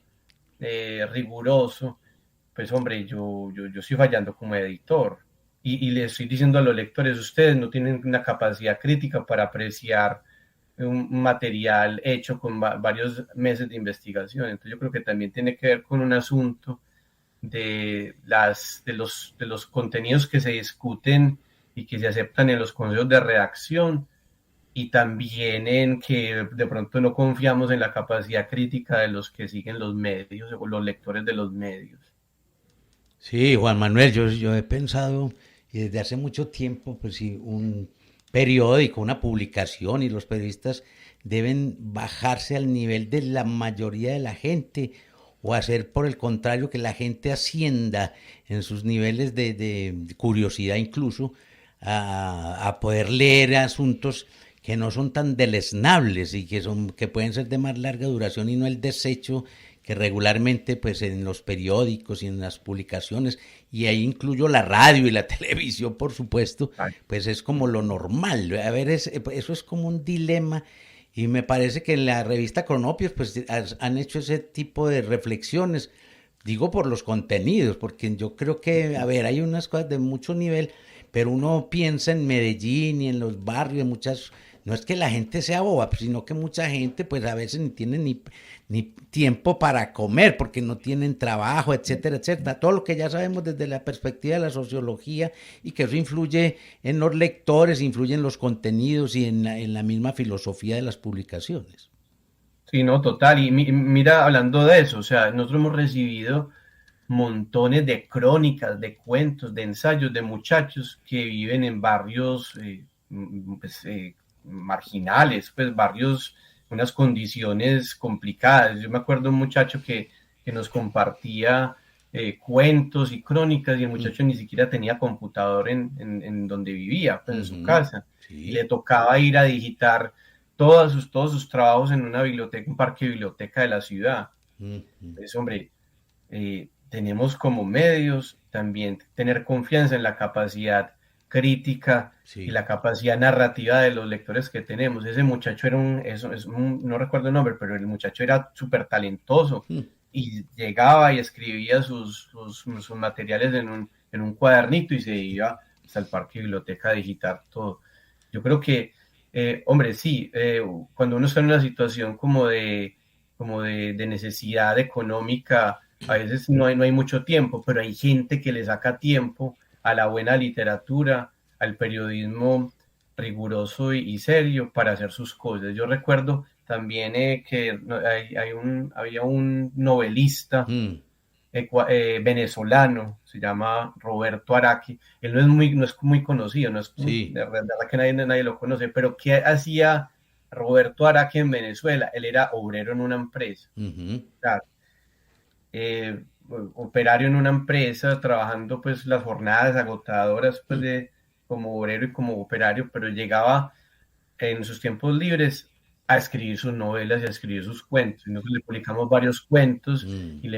riguroso, pues hombre, yo estoy fallando como editor. Y le estoy diciendo a los lectores, ustedes no tienen una capacidad crítica para apreciar un material hecho con varios meses de investigación. Entonces yo creo que también tiene que ver con un asunto de los contenidos que se discuten y que se aceptan en los consejos de redacción, y también en que de pronto no confiamos en la capacidad crítica de los que siguen los medios o los lectores de los medios. Sí, Juan Manuel, yo he pensado, y desde hace mucho tiempo, pues si un periódico, una publicación y los periodistas deben bajarse al nivel de la mayoría de la gente o hacer por el contrario que la gente ascienda en sus niveles de curiosidad incluso a poder leer asuntos que no son tan deleznables y que pueden ser de más larga duración y no el desecho que regularmente pues en los periódicos y en las publicaciones, y ahí incluyo la radio y la televisión por supuesto, Ay, pues es como lo normal. A ver, eso es como un dilema, y me parece que en la revista Cronopios pues han hecho ese tipo de reflexiones, digo por los contenidos, porque yo creo que, a ver, hay unas cosas de mucho nivel, pero uno piensa en Medellín y en los barrios, muchas, no es que la gente sea boba, sino que mucha gente pues a veces ni tiene ni tiempo para comer porque no tienen trabajo, etcétera, etcétera. Todo lo que ya sabemos desde la perspectiva de la sociología, y que eso influye en los lectores, influye en los contenidos y en la misma filosofía de las publicaciones. sí, no, total. Y mira, hablando de eso, o sea, nosotros hemos recibido montones de crónicas, de cuentos, de ensayos de muchachos que viven en barrios pues, marginales, pues barrios, unas condiciones complicadas. Yo me acuerdo de un muchacho que nos compartía cuentos y crónicas, y el Mm. muchacho ni siquiera tenía computador en donde vivía, pues en su Ujú. casa, y le Sí. tocaba ir a digitar todos sus trabajos en una biblioteca, un parque biblioteca de la ciudad. Ujú. Pues hombre, tenemos como medios también tener confianza en la capacidad crítica y Sí. la capacidad narrativa de los lectores que tenemos. Ese muchacho era no recuerdo el nombre, pero el muchacho era súper talentoso Mm. y llegaba y escribía sus materiales en un cuadernito y se iba hasta el parque biblioteca a digitar todo. Yo creo que, hombre, sí, cuando uno está en una situación de necesidad económica, a veces no hay mucho tiempo, pero hay gente que le saca tiempo a la buena literatura, al periodismo riguroso y serio para hacer sus cosas. Yo recuerdo también que había un novelista Mm. venezolano, se llama Roberto Araque. Él no es muy conocido, no es Sí. de verdad que nadie lo conoce, pero ¿qué hacía Roberto Araque en Venezuela? Él era obrero en una empresa. Ujú. Claro, eh, operario en una empresa, trabajando pues las jornadas agotadoras pues Mm. de como obrero y como operario, pero llegaba en sus tiempos libres a escribir sus novelas y a escribir sus cuentos. Y nosotros le publicamos varios cuentos Mm. y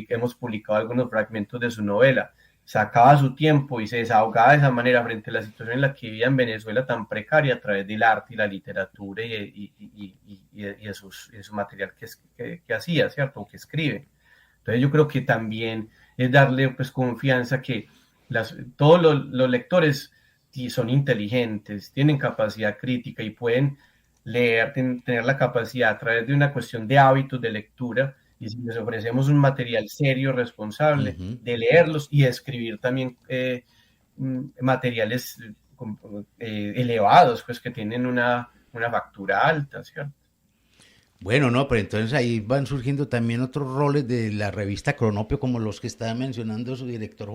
hemos publicado algunos fragmentos de su novela. Sacaba su tiempo y se desahogaba de esa manera frente a la situación en la que vivía en Venezuela tan precaria, a través del arte y la literatura y de su material que hacía, ¿cierto? O que escribe. Entonces yo creo que también es darle pues confianza que todos los lectores son inteligentes, tienen capacidad crítica y pueden leer, tener la capacidad a través de una cuestión de hábitos de lectura, y si les ofrecemos un material serio, responsable, Ujú. de leerlos y de escribir también materiales elevados, pues que tienen una factura alta, ¿cierto? Bueno, no, pero entonces ahí van surgiendo también otros roles de la revista Cronopio, como los que estaba mencionando su director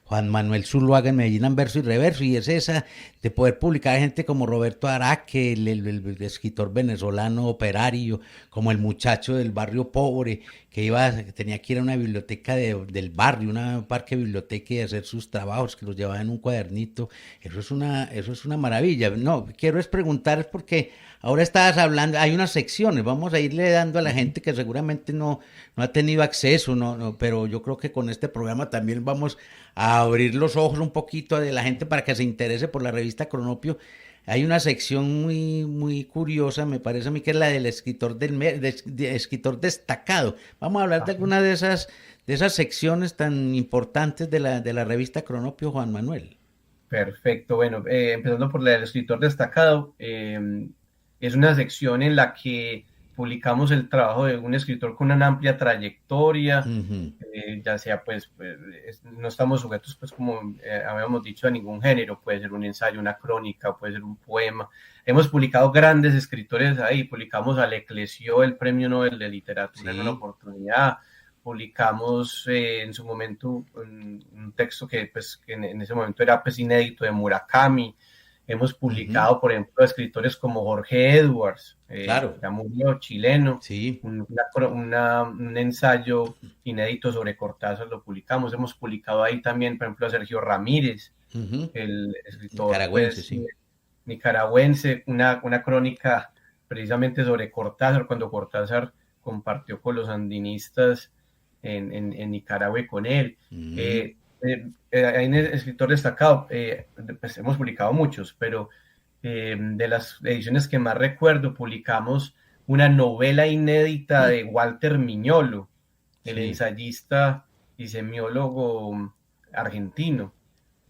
Juan Manuel Zuluaga en Medellín en verso y reverso, y es esa de poder publicar gente como Roberto Araque, el escritor venezolano operario, como el muchacho del barrio pobre, que tenía que ir a una biblioteca del barrio, una parque biblioteca y hacer sus trabajos, que los llevaba en un cuadernito. Eso es una maravilla. No, quiero es preguntar, es porque ahora estabas hablando, hay unas secciones, vamos a irle dando a la gente que seguramente no ha tenido acceso, pero yo creo que con este programa también vamos a abrir los ojos un poquito de la gente para que se interese por la revista Cronopio. Hay una sección muy curiosa, me parece a mí, que es la del escritor escritor destacado. Vamos a hablar de alguna de esas secciones tan importantes de la revista Cronopio, Juan Manuel. Perfecto, bueno, empezando por la del escritor destacado, es una sección en la que publicamos el trabajo de un escritor con una amplia trayectoria, ya sea pues, no estamos sujetos pues como habíamos dicho a ningún género, puede ser un ensayo, una crónica, puede ser un poema. Hemos publicado grandes escritores ahí, publicamos a Leclésio el Premio Nobel de Literatura en una oportunidad, publicamos en su momento un texto que en ese momento era pues inédito de Murakami. Hemos publicado, por ejemplo, escritores como Jorge Edwards, ya murió, chileno, sí. un ensayo inédito sobre Cortázar, lo publicamos. Hemos publicado ahí también, por ejemplo, a Sergio Ramírez, el escritor nicaragüense, nicaragüense, una crónica precisamente sobre Cortázar, cuando Cortázar compartió con los sandinistas en Nicaragua y con él. Hay un escritor destacado, pues hemos publicado muchos, pero de las ediciones que más recuerdo, publicamos una novela inédita de Walter Miñolo, el ensayista y semiólogo argentino.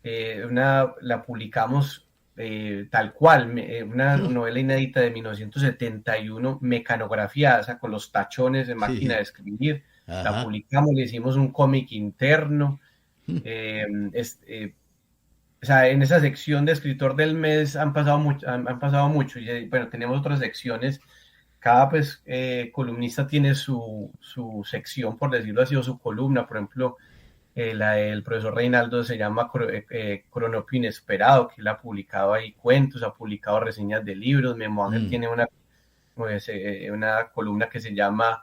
La publicamos tal cual, una novela inédita de 1971, mecanografiada, o sea, con los tachones de máquina de escribir. La publicamos, le hicimos un cómic interno. O sea, en esa sección de escritor del mes han pasado mucho. Y, bueno, tenemos otras secciones. Cada pues, columnista tiene su sección, por decirlo así, o su columna. Por ejemplo, la del profesor Reinaldo se llama Cronopio Inesperado, que él ha publicado ahí cuentos, ha publicado reseñas de libros. Memo Ángel tiene una columna que se llama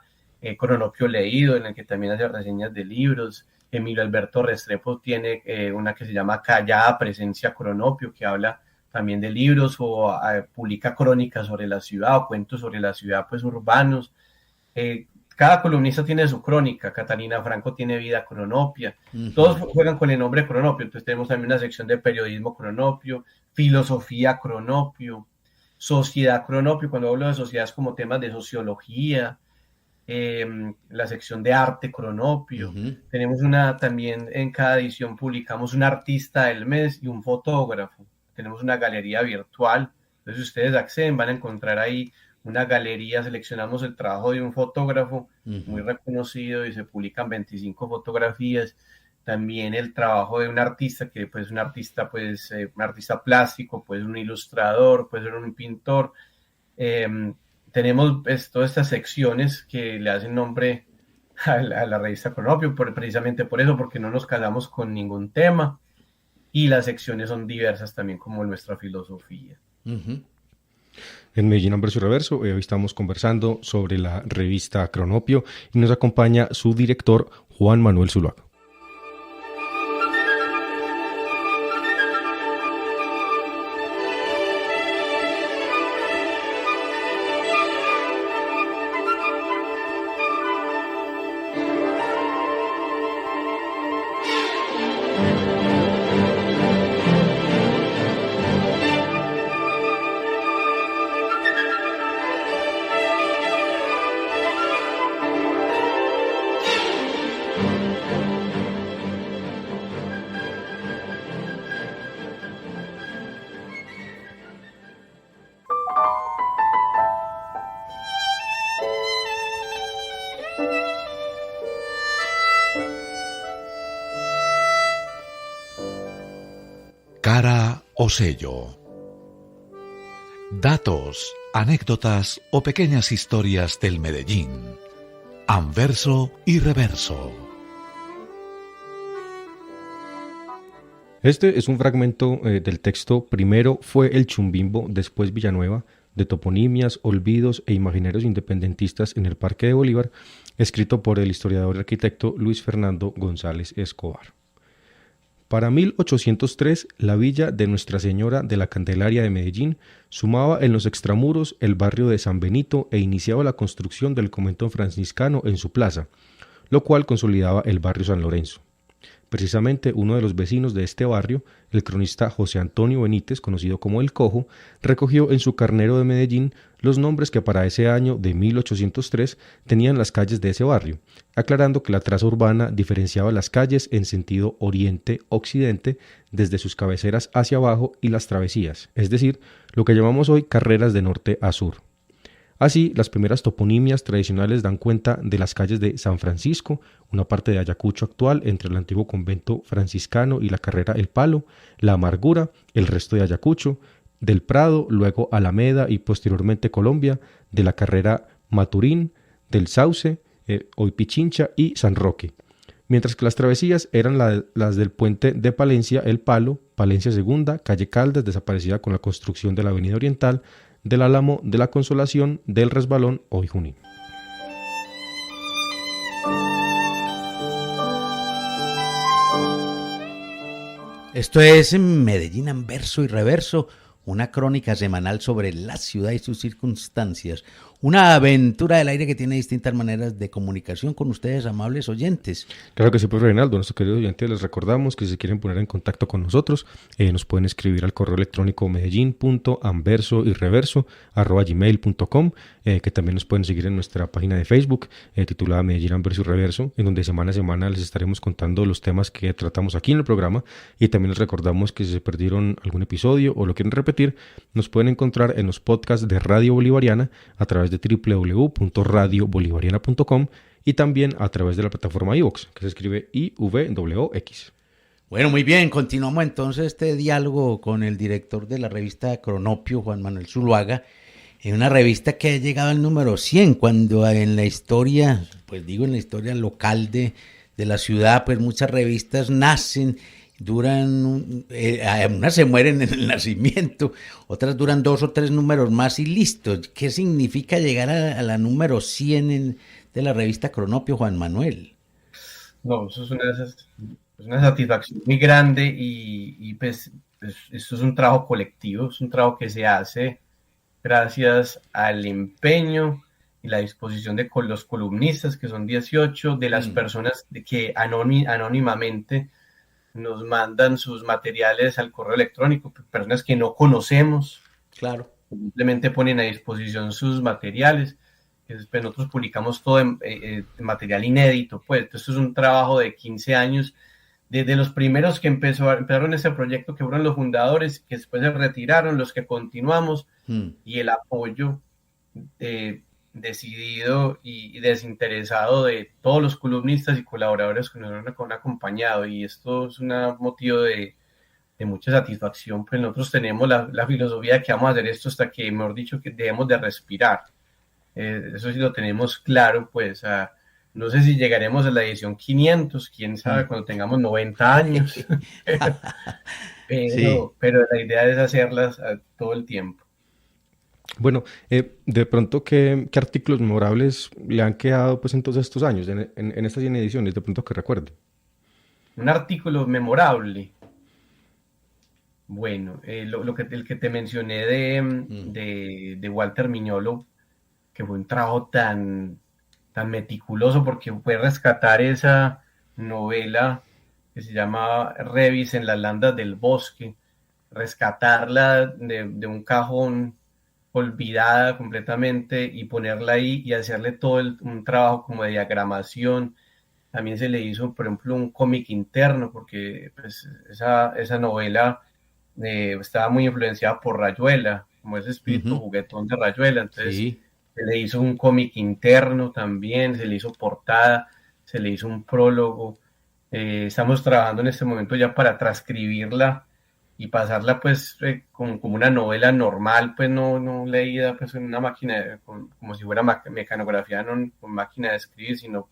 Cronopio Leído, en el que también hace reseñas de libros. Emilio Alberto Restrepo tiene una que se llama Callada Presencia Cronopio, que habla también de libros o publica crónicas sobre la ciudad o cuentos sobre la ciudad, pues urbanos. Cada columnista tiene su crónica. Catalina Franco tiene Vida Cronopia. Todos juegan con el nombre Cronopio. Entonces tenemos también una sección de periodismo Cronopio, filosofía Cronopio, sociedad Cronopio. Cuando hablo de sociedades como temas de sociología, la sección de arte Cronopio. Tenemos también en cada edición publicamos un artista del mes y un fotógrafo. Tenemos una galería virtual. Entonces, si ustedes acceden, van a encontrar ahí una galería. Seleccionamos el trabajo de un fotógrafo muy reconocido y se publican 25 fotografías. También el trabajo de un artista, que pues un artista plástico, puede ser un ilustrador, puede ser un pintor. Tenemos pues, todas estas secciones que le hacen nombre a la revista Cronopio, precisamente por eso, porque no nos casamos con ningún tema, y las secciones son diversas también, como nuestra filosofía. En Medellín en verso y reverso, hoy estamos conversando sobre la revista Cronopio y nos acompaña su director Juan Manuel Zuluaga. Cara o sello. Datos, anécdotas o pequeñas historias del Medellín. Anverso y reverso. Este es un fragmento del texto. Primero fue el Chumbimbo, después Villanueva, de toponimias, olvidos e imaginarios independentistas en el Parque de Bolívar, escrito por el historiador y arquitecto Luis Fernando González Escobar. Para 1803, la villa de Nuestra Señora de la Candelaria de Medellín sumaba en los extramuros el barrio de San Benito e iniciaba la construcción del convento franciscano en su plaza, lo cual consolidaba el barrio San Lorenzo. Precisamente uno de los vecinos de este barrio, el cronista José Antonio Benítez, conocido como El Cojo, recogió en su Carnero de Medellín los nombres que para ese año de 1803 tenían las calles de ese barrio, aclarando que la traza urbana diferenciaba las calles en sentido oriente-occidente desde sus cabeceras hacia abajo y las travesías, es decir, lo que llamamos hoy carreras de norte a sur. Así, las primeras toponimias tradicionales dan cuenta de las calles de San Francisco, una parte de Ayacucho actual entre el antiguo convento franciscano y la carrera El Palo, La Amargura, el resto de Ayacucho, del Prado, luego Alameda y posteriormente Colombia, de la carrera Maturín, del Sauce, hoy Pichincha y San Roque. Mientras que las travesías eran las del puente de Palencia, El Palo, Palencia Segunda, calle Caldas, desaparecida con la construcción de la Avenida Oriental, del Álamo, de la Consolación, del Resbalón, hoy Junín. Esto es Medellín Anverso y Reverso, una crónica semanal sobre la ciudad y sus circunstancias, una aventura del aire que tiene distintas maneras de comunicación con ustedes, amables oyentes. Claro que sí, profe Reinaldo. Nuestros queridos oyentes, les recordamos que si se quieren poner en contacto con nosotros, nos pueden escribir al correo electrónico medellin.anversoyreverso@gmail.com, que también nos pueden seguir en nuestra página de Facebook, titulada Medellín Anverso y Reverso, en donde semana a semana les estaremos contando los temas que tratamos aquí en el programa, y también les recordamos que si se perdieron algún episodio o lo quieren repetir, nos pueden encontrar en los podcasts de Radio Bolivariana a través de www.radiobolivariana.com y también a través de la plataforma iVoox, que se escribe IVOX. Bueno, muy bien, continuamos entonces este diálogo con el director de la revista Cronopio, Juan Manuel Zuluaga, en una revista que ha llegado al número 100, cuando en la historia, en la historia local de la ciudad, pues muchas revistas nacen, duran, unas se mueren en el nacimiento, otras duran 2 o 3 números más y listo. ¿Qué significa llegar a la número 100 de la revista Cronopio, Juan Manuel? No, eso es una satisfacción muy grande y pues esto es un trabajo colectivo, es un trabajo que se hace gracias al empeño y la disposición de los columnistas, que son 18, de las personas que anónimamente nos mandan sus materiales al correo electrónico, personas que no conocemos, claro, simplemente ponen a disposición sus materiales, que después nosotros publicamos todo en material inédito, pues. Esto es un trabajo de 15 años, desde los primeros que empezaron este proyecto, que fueron los fundadores, que después se retiraron, los que continuamos, y el apoyo decidido y desinteresado de todos los columnistas y colaboradores que nos han acompañado, y esto es un motivo de mucha satisfacción. Pues nosotros tenemos la filosofía de que vamos a hacer esto hasta que, mejor dicho, que debemos de respirar. Eso sí lo tenemos claro, pues. No sé si llegaremos a la edición 500, quién sabe, cuando tengamos 90 años, pero la idea es hacerlas todo el tiempo. Bueno, de pronto, ¿qué artículos memorables le han quedado pues en todos estos años, en estas 100 ediciones, de pronto que recuerde? Un artículo memorable. Bueno, el que te mencioné de Walter Miñolo, que fue un trabajo tan meticuloso, porque fue rescatar esa novela que se llama Revis en las landas del bosque, rescatarla de un cajón olvidada completamente y ponerla ahí y hacerle todo un trabajo como de diagramación. También se le hizo, por ejemplo, un cómic interno, porque pues, esa novela estaba muy influenciada por Rayuela, como ese espíritu juguetón de Rayuela. Entonces se le hizo un cómic interno también, se le hizo portada, se le hizo un prólogo. Estamos trabajando en este momento ya para transcribirla y pasarla pues como una novela normal, pues no leída pues en una máquina, como si fuera mecanografía, no con máquina de escribir, sino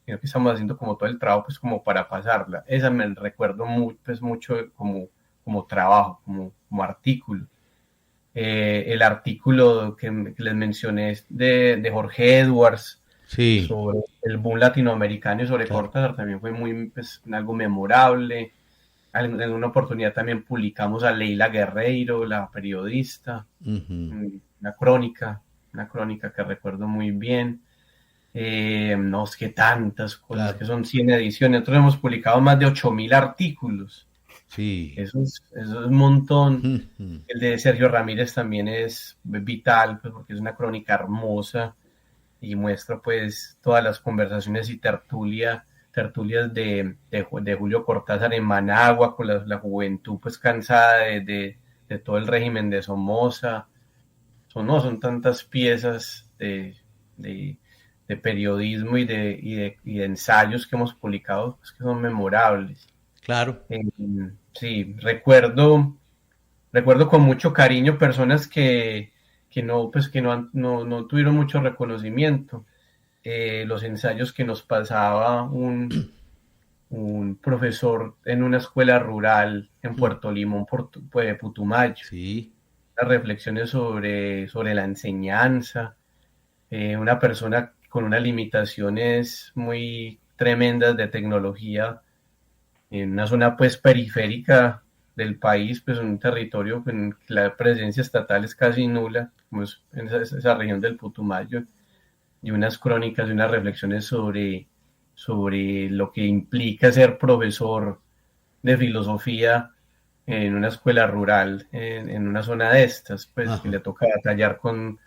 que estamos haciendo como todo el trabajo pues como para pasarla. Esa me recuerdo pues mucho como trabajo, como artículo. El artículo que les mencioné es de Jorge Edwards, Sí, sobre el boom latinoamericano y sobre claro. Cortázar, también fue muy pues, algo memorable. En una oportunidad también publicamos a Leila Guerreiro, la periodista, Ujú. una crónica que recuerdo muy bien. No, es que tantas cosas, Claro, que son 100 ediciones. Nosotros hemos publicado más de 8.000 artículos. sí. Eso es un montón. Ujú. El de Sergio Ramírez también es vital, pues, porque es una crónica hermosa y muestra pues todas las conversaciones y tertulias de Julio Cortázar en Managua, con la juventud pues cansada de todo el régimen de Somoza. Son tantas piezas de, de periodismo y de ensayos que hemos publicado pues, que son memorables. Claro. Sí, recuerdo con mucho cariño personas que no tuvieron mucho reconocimiento. Los ensayos que nos pasaba un profesor en una escuela rural en Mm. Puerto Limón, Putumayo, Sí. las reflexiones sobre la enseñanza, una persona con unas limitaciones muy tremendas de tecnología en una zona pues periférica del país, pues en un territorio en que la presencia estatal es casi nula, como es en esa región del Putumayo, y unas crónicas y unas reflexiones sobre lo que implica ser profesor de filosofía en una escuela rural, en una zona de estas, pues que Ajá. le toca batallar con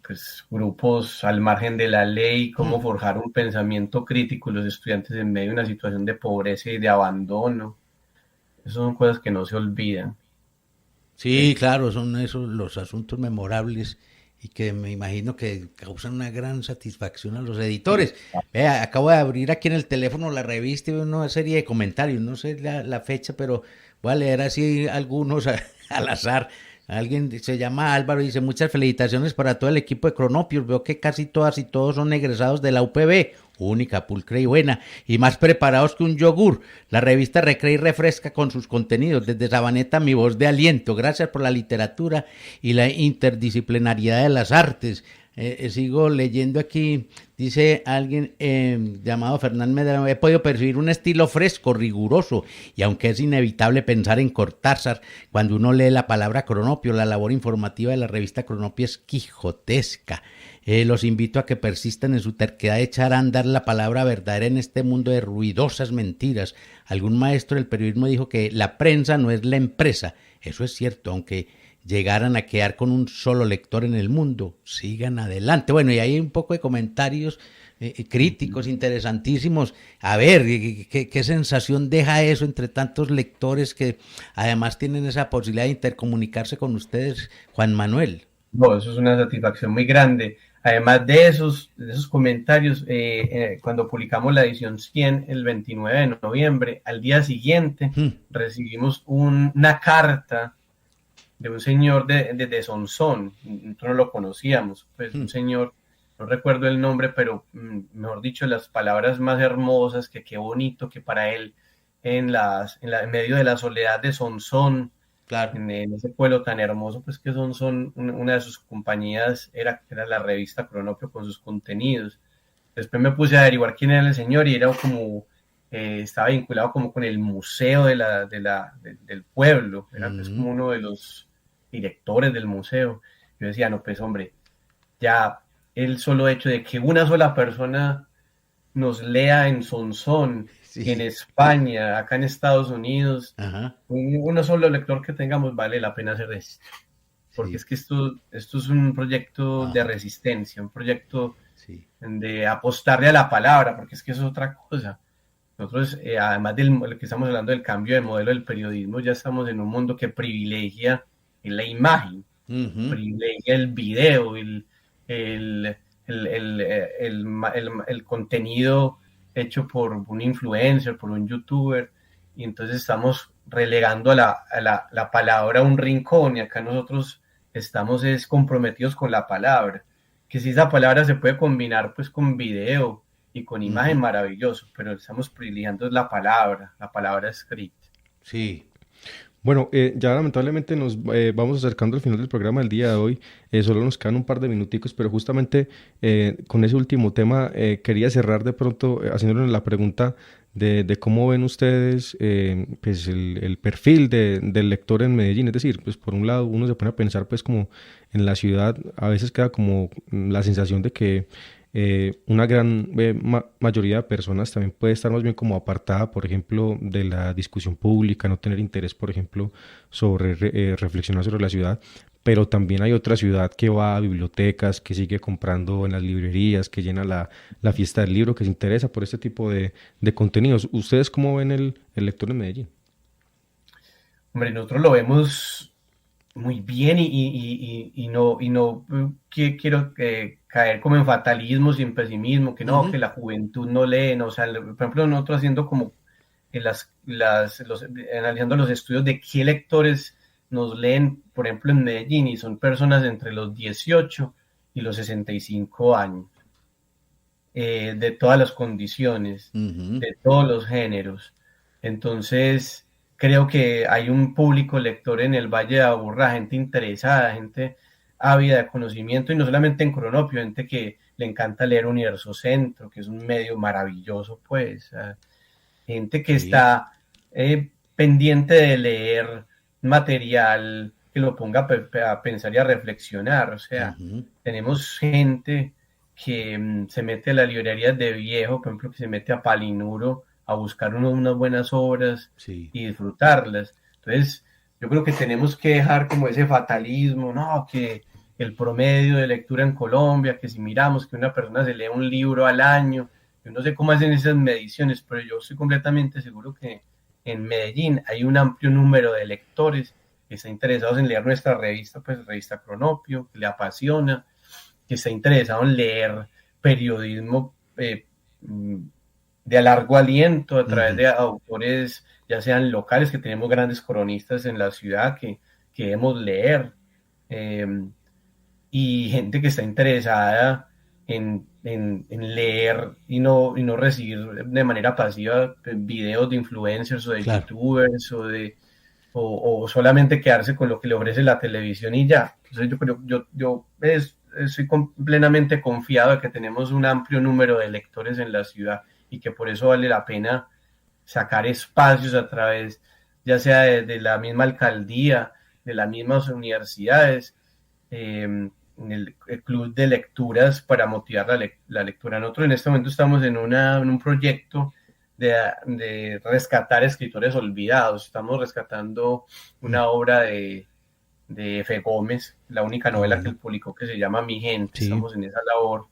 pues, grupos al margen de la ley, Mm. cómo forjar un pensamiento crítico los estudiantes en medio de una situación de pobreza y de abandono. Esas son cosas que no se olvidan. Sí, Sí. claro, son esos los asuntos memorables y que me imagino que causan una gran satisfacción a los editores. Vea, acabo de abrir aquí en el teléfono la revista y veo una serie de comentarios, no sé la fecha, pero voy a leer así algunos al azar. Alguien se llama Álvaro y dice muchas felicitaciones para todo el equipo de Cronopios. Veo que casi todas y todos son egresados de la UPB, única, pulcra y buena, y más preparados que un yogur. La revista recrea y refresca con sus contenidos. Desde Sabaneta, mi voz de aliento. Gracias por la literatura y la interdisciplinariedad de las artes. Sigo leyendo aquí, dice alguien llamado Fernán Medrano, he podido percibir un estilo fresco, riguroso, y aunque es inevitable pensar en Cortázar, cuando uno lee la palabra Cronopio, la labor informativa de la revista Cronopio es quijotesca. Los invito a que persistan en su terquedad de echar a andar la palabra verdadera en este mundo de ruidosas mentiras. Algún maestro del periodismo dijo que la prensa no es la empresa. Eso es cierto, aunque llegaran a quedar con un solo lector en el mundo. Sigan adelante. Bueno, y hay un poco de comentarios críticos interesantísimos. A ver, ¿qué sensación deja eso entre tantos lectores que además tienen esa posibilidad de intercomunicarse con ustedes, Juan Manuel? No, eso es una satisfacción muy grande. Además de esos comentarios, cuando publicamos la edición 100 el 29 de noviembre, al día siguiente Hmm. recibimos una carta de un señor de Sonsón. Nosotros no lo conocíamos, pues un señor, no recuerdo el nombre, pero mejor dicho, las palabras más hermosas, que qué bonito que para él en medio de la soledad de Sonsón, Claro. en ese pueblo tan hermoso, pues que son una de sus compañías era la revista Cronopio con sus contenidos. Después me puse a averiguar quién era el señor y era como, estaba vinculado como con el museo del pueblo, era pues Mm. como uno de los directores del museo. Yo decía, no, pues hombre, ya el solo hecho de que una sola persona nos lea en Sonsón, en Sí. España, acá en Estados Unidos, Ajá. uno solo lector que tengamos vale la pena hacer esto, porque Sí. es que esto es un proyecto de Ajá. resistencia, un proyecto Sí. de apostarle a la palabra, porque es que eso es otra cosa. Nosotros, además de lo que estamos hablando del cambio de modelo del periodismo, ya estamos en un mundo que privilegia la imagen, Ujú. privilegia el video, el, el contenido hecho por un influencer, por un youtuber, y entonces estamos relegando la palabra a un rincón, y acá nosotros estamos comprometidos con la palabra, que si esa palabra se puede combinar pues con video y con imagen, maravilloso, pero estamos privilegiando la palabra escrita. Sí. Bueno, ya lamentablemente nos vamos acercando al final del programa del día de hoy. Solo nos quedan un par de minuticos, pero justamente con ese último tema quería cerrar de pronto haciéndoles la pregunta de cómo ven ustedes pues el perfil del lector en Medellín. Es decir, pues por un lado uno se pone a pensar pues como en la ciudad, a veces queda como la sensación de que una gran mayoría de personas también puede estar más bien como apartada, por ejemplo, de la discusión pública, no tener interés, por ejemplo, sobre reflexionar sobre la ciudad, pero también hay otra ciudad que va a bibliotecas, que sigue comprando en las librerías, que llena la fiesta del libro, que se interesa por este tipo de contenidos. ¿Ustedes cómo ven el lector en Medellín? Hombre, nosotros lo vemos muy bien y no quiero caer como en fatalismos y en pesimismo, que no, que la juventud no lee, no, o sea, por ejemplo, nosotros haciendo como analizando los estudios de qué lectores nos leen, por ejemplo, en Medellín, y son personas entre los 18 y los 65 años, de todas las condiciones, de todos los géneros. Entonces, creo que hay un público lector en el Valle de Aburrá, gente interesada, gente ávida de conocimiento, y no solamente en Cronopio, gente que le encanta leer Universo Centro, que es un medio maravilloso, pues, gente que está pendiente de leer material que lo ponga a pensar y a reflexionar. O sea, tenemos gente que se mete a las librerías de viejo, por ejemplo, que se mete a Palinuro a buscar unas buenas obras y disfrutarlas. Entonces, yo creo que tenemos que dejar como ese fatalismo, ¿no? Que el promedio de lectura en Colombia, que si miramos que una persona se lee un libro al año, yo no sé cómo hacen esas mediciones, pero yo estoy completamente seguro que en Medellín hay un amplio número de lectores que están interesados en leer nuestra revista, pues revista Cronopio, que le apasiona, que está interesado en leer periodismo de largo aliento a través de autores, ya sean locales, que tenemos grandes cronistas en la ciudad que debemos leer, y gente que está interesada en leer y no recibir de manera pasiva videos de influencers o de youtubers o solamente quedarse con lo que le ofrece la televisión y ya. Entonces yo estoy plenamente confiado de que tenemos un amplio número de lectores en la ciudad y que por eso vale la pena sacar espacios a través, ya sea de la misma alcaldía, de las mismas universidades, en el club de lecturas para motivar la lectura. Nosotros en este momento estamos en un proyecto de rescatar escritores olvidados. Estamos rescatando una obra de F. Gómez, la única novela que él publicó, que se llama Mi Gente. Estamos en esa labor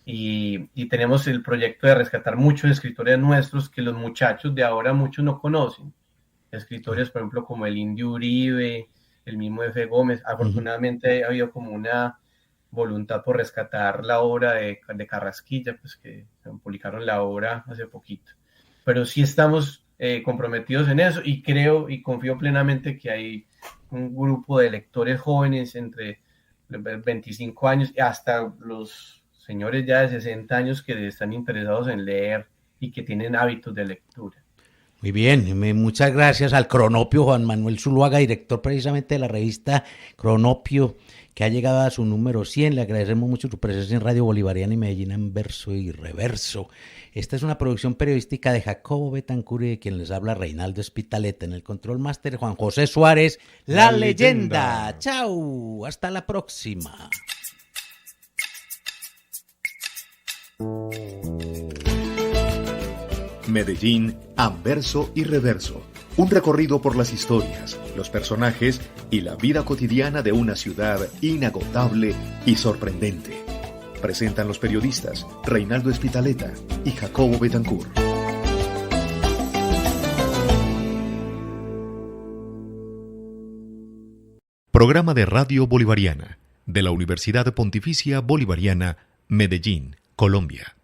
y tenemos el proyecto de rescatar muchos escritores nuestros que los muchachos de ahora muchos no conocen. Escritores, por ejemplo, como el Indio Uribe, el mismo F. Gómez. Afortunadamente ha habido como una voluntad por rescatar la obra de Carrasquilla, pues que publicaron la obra hace poquito. Pero sí estamos comprometidos en eso y creo y confío plenamente que hay un grupo de lectores jóvenes entre 25 años y hasta los señores ya de 60 años que están interesados en leer y que tienen hábitos de lectura. Muy bien, muchas gracias al Cronopio Juan Manuel Zuluaga, director precisamente de la revista Cronopio, que ha llegado a su número 100. Le agradecemos mucho su presencia en Radio Bolivariana y Medellín en verso y reverso. Esta es una producción periodística de Jacobo Betancur y de quien les habla Reinaldo Spitaleta. En el control máster, Juan José Suárez, la leyenda. Chau, hasta la próxima. Medellín, anverso y reverso. Un recorrido por las historias, los personajes y la vida cotidiana de una ciudad inagotable y sorprendente. Presentan los periodistas Reinaldo Spitaleta y Jacobo Betancur. Programa de Radio Bolivariana de la Universidad Pontificia Bolivariana, Medellín, Colombia.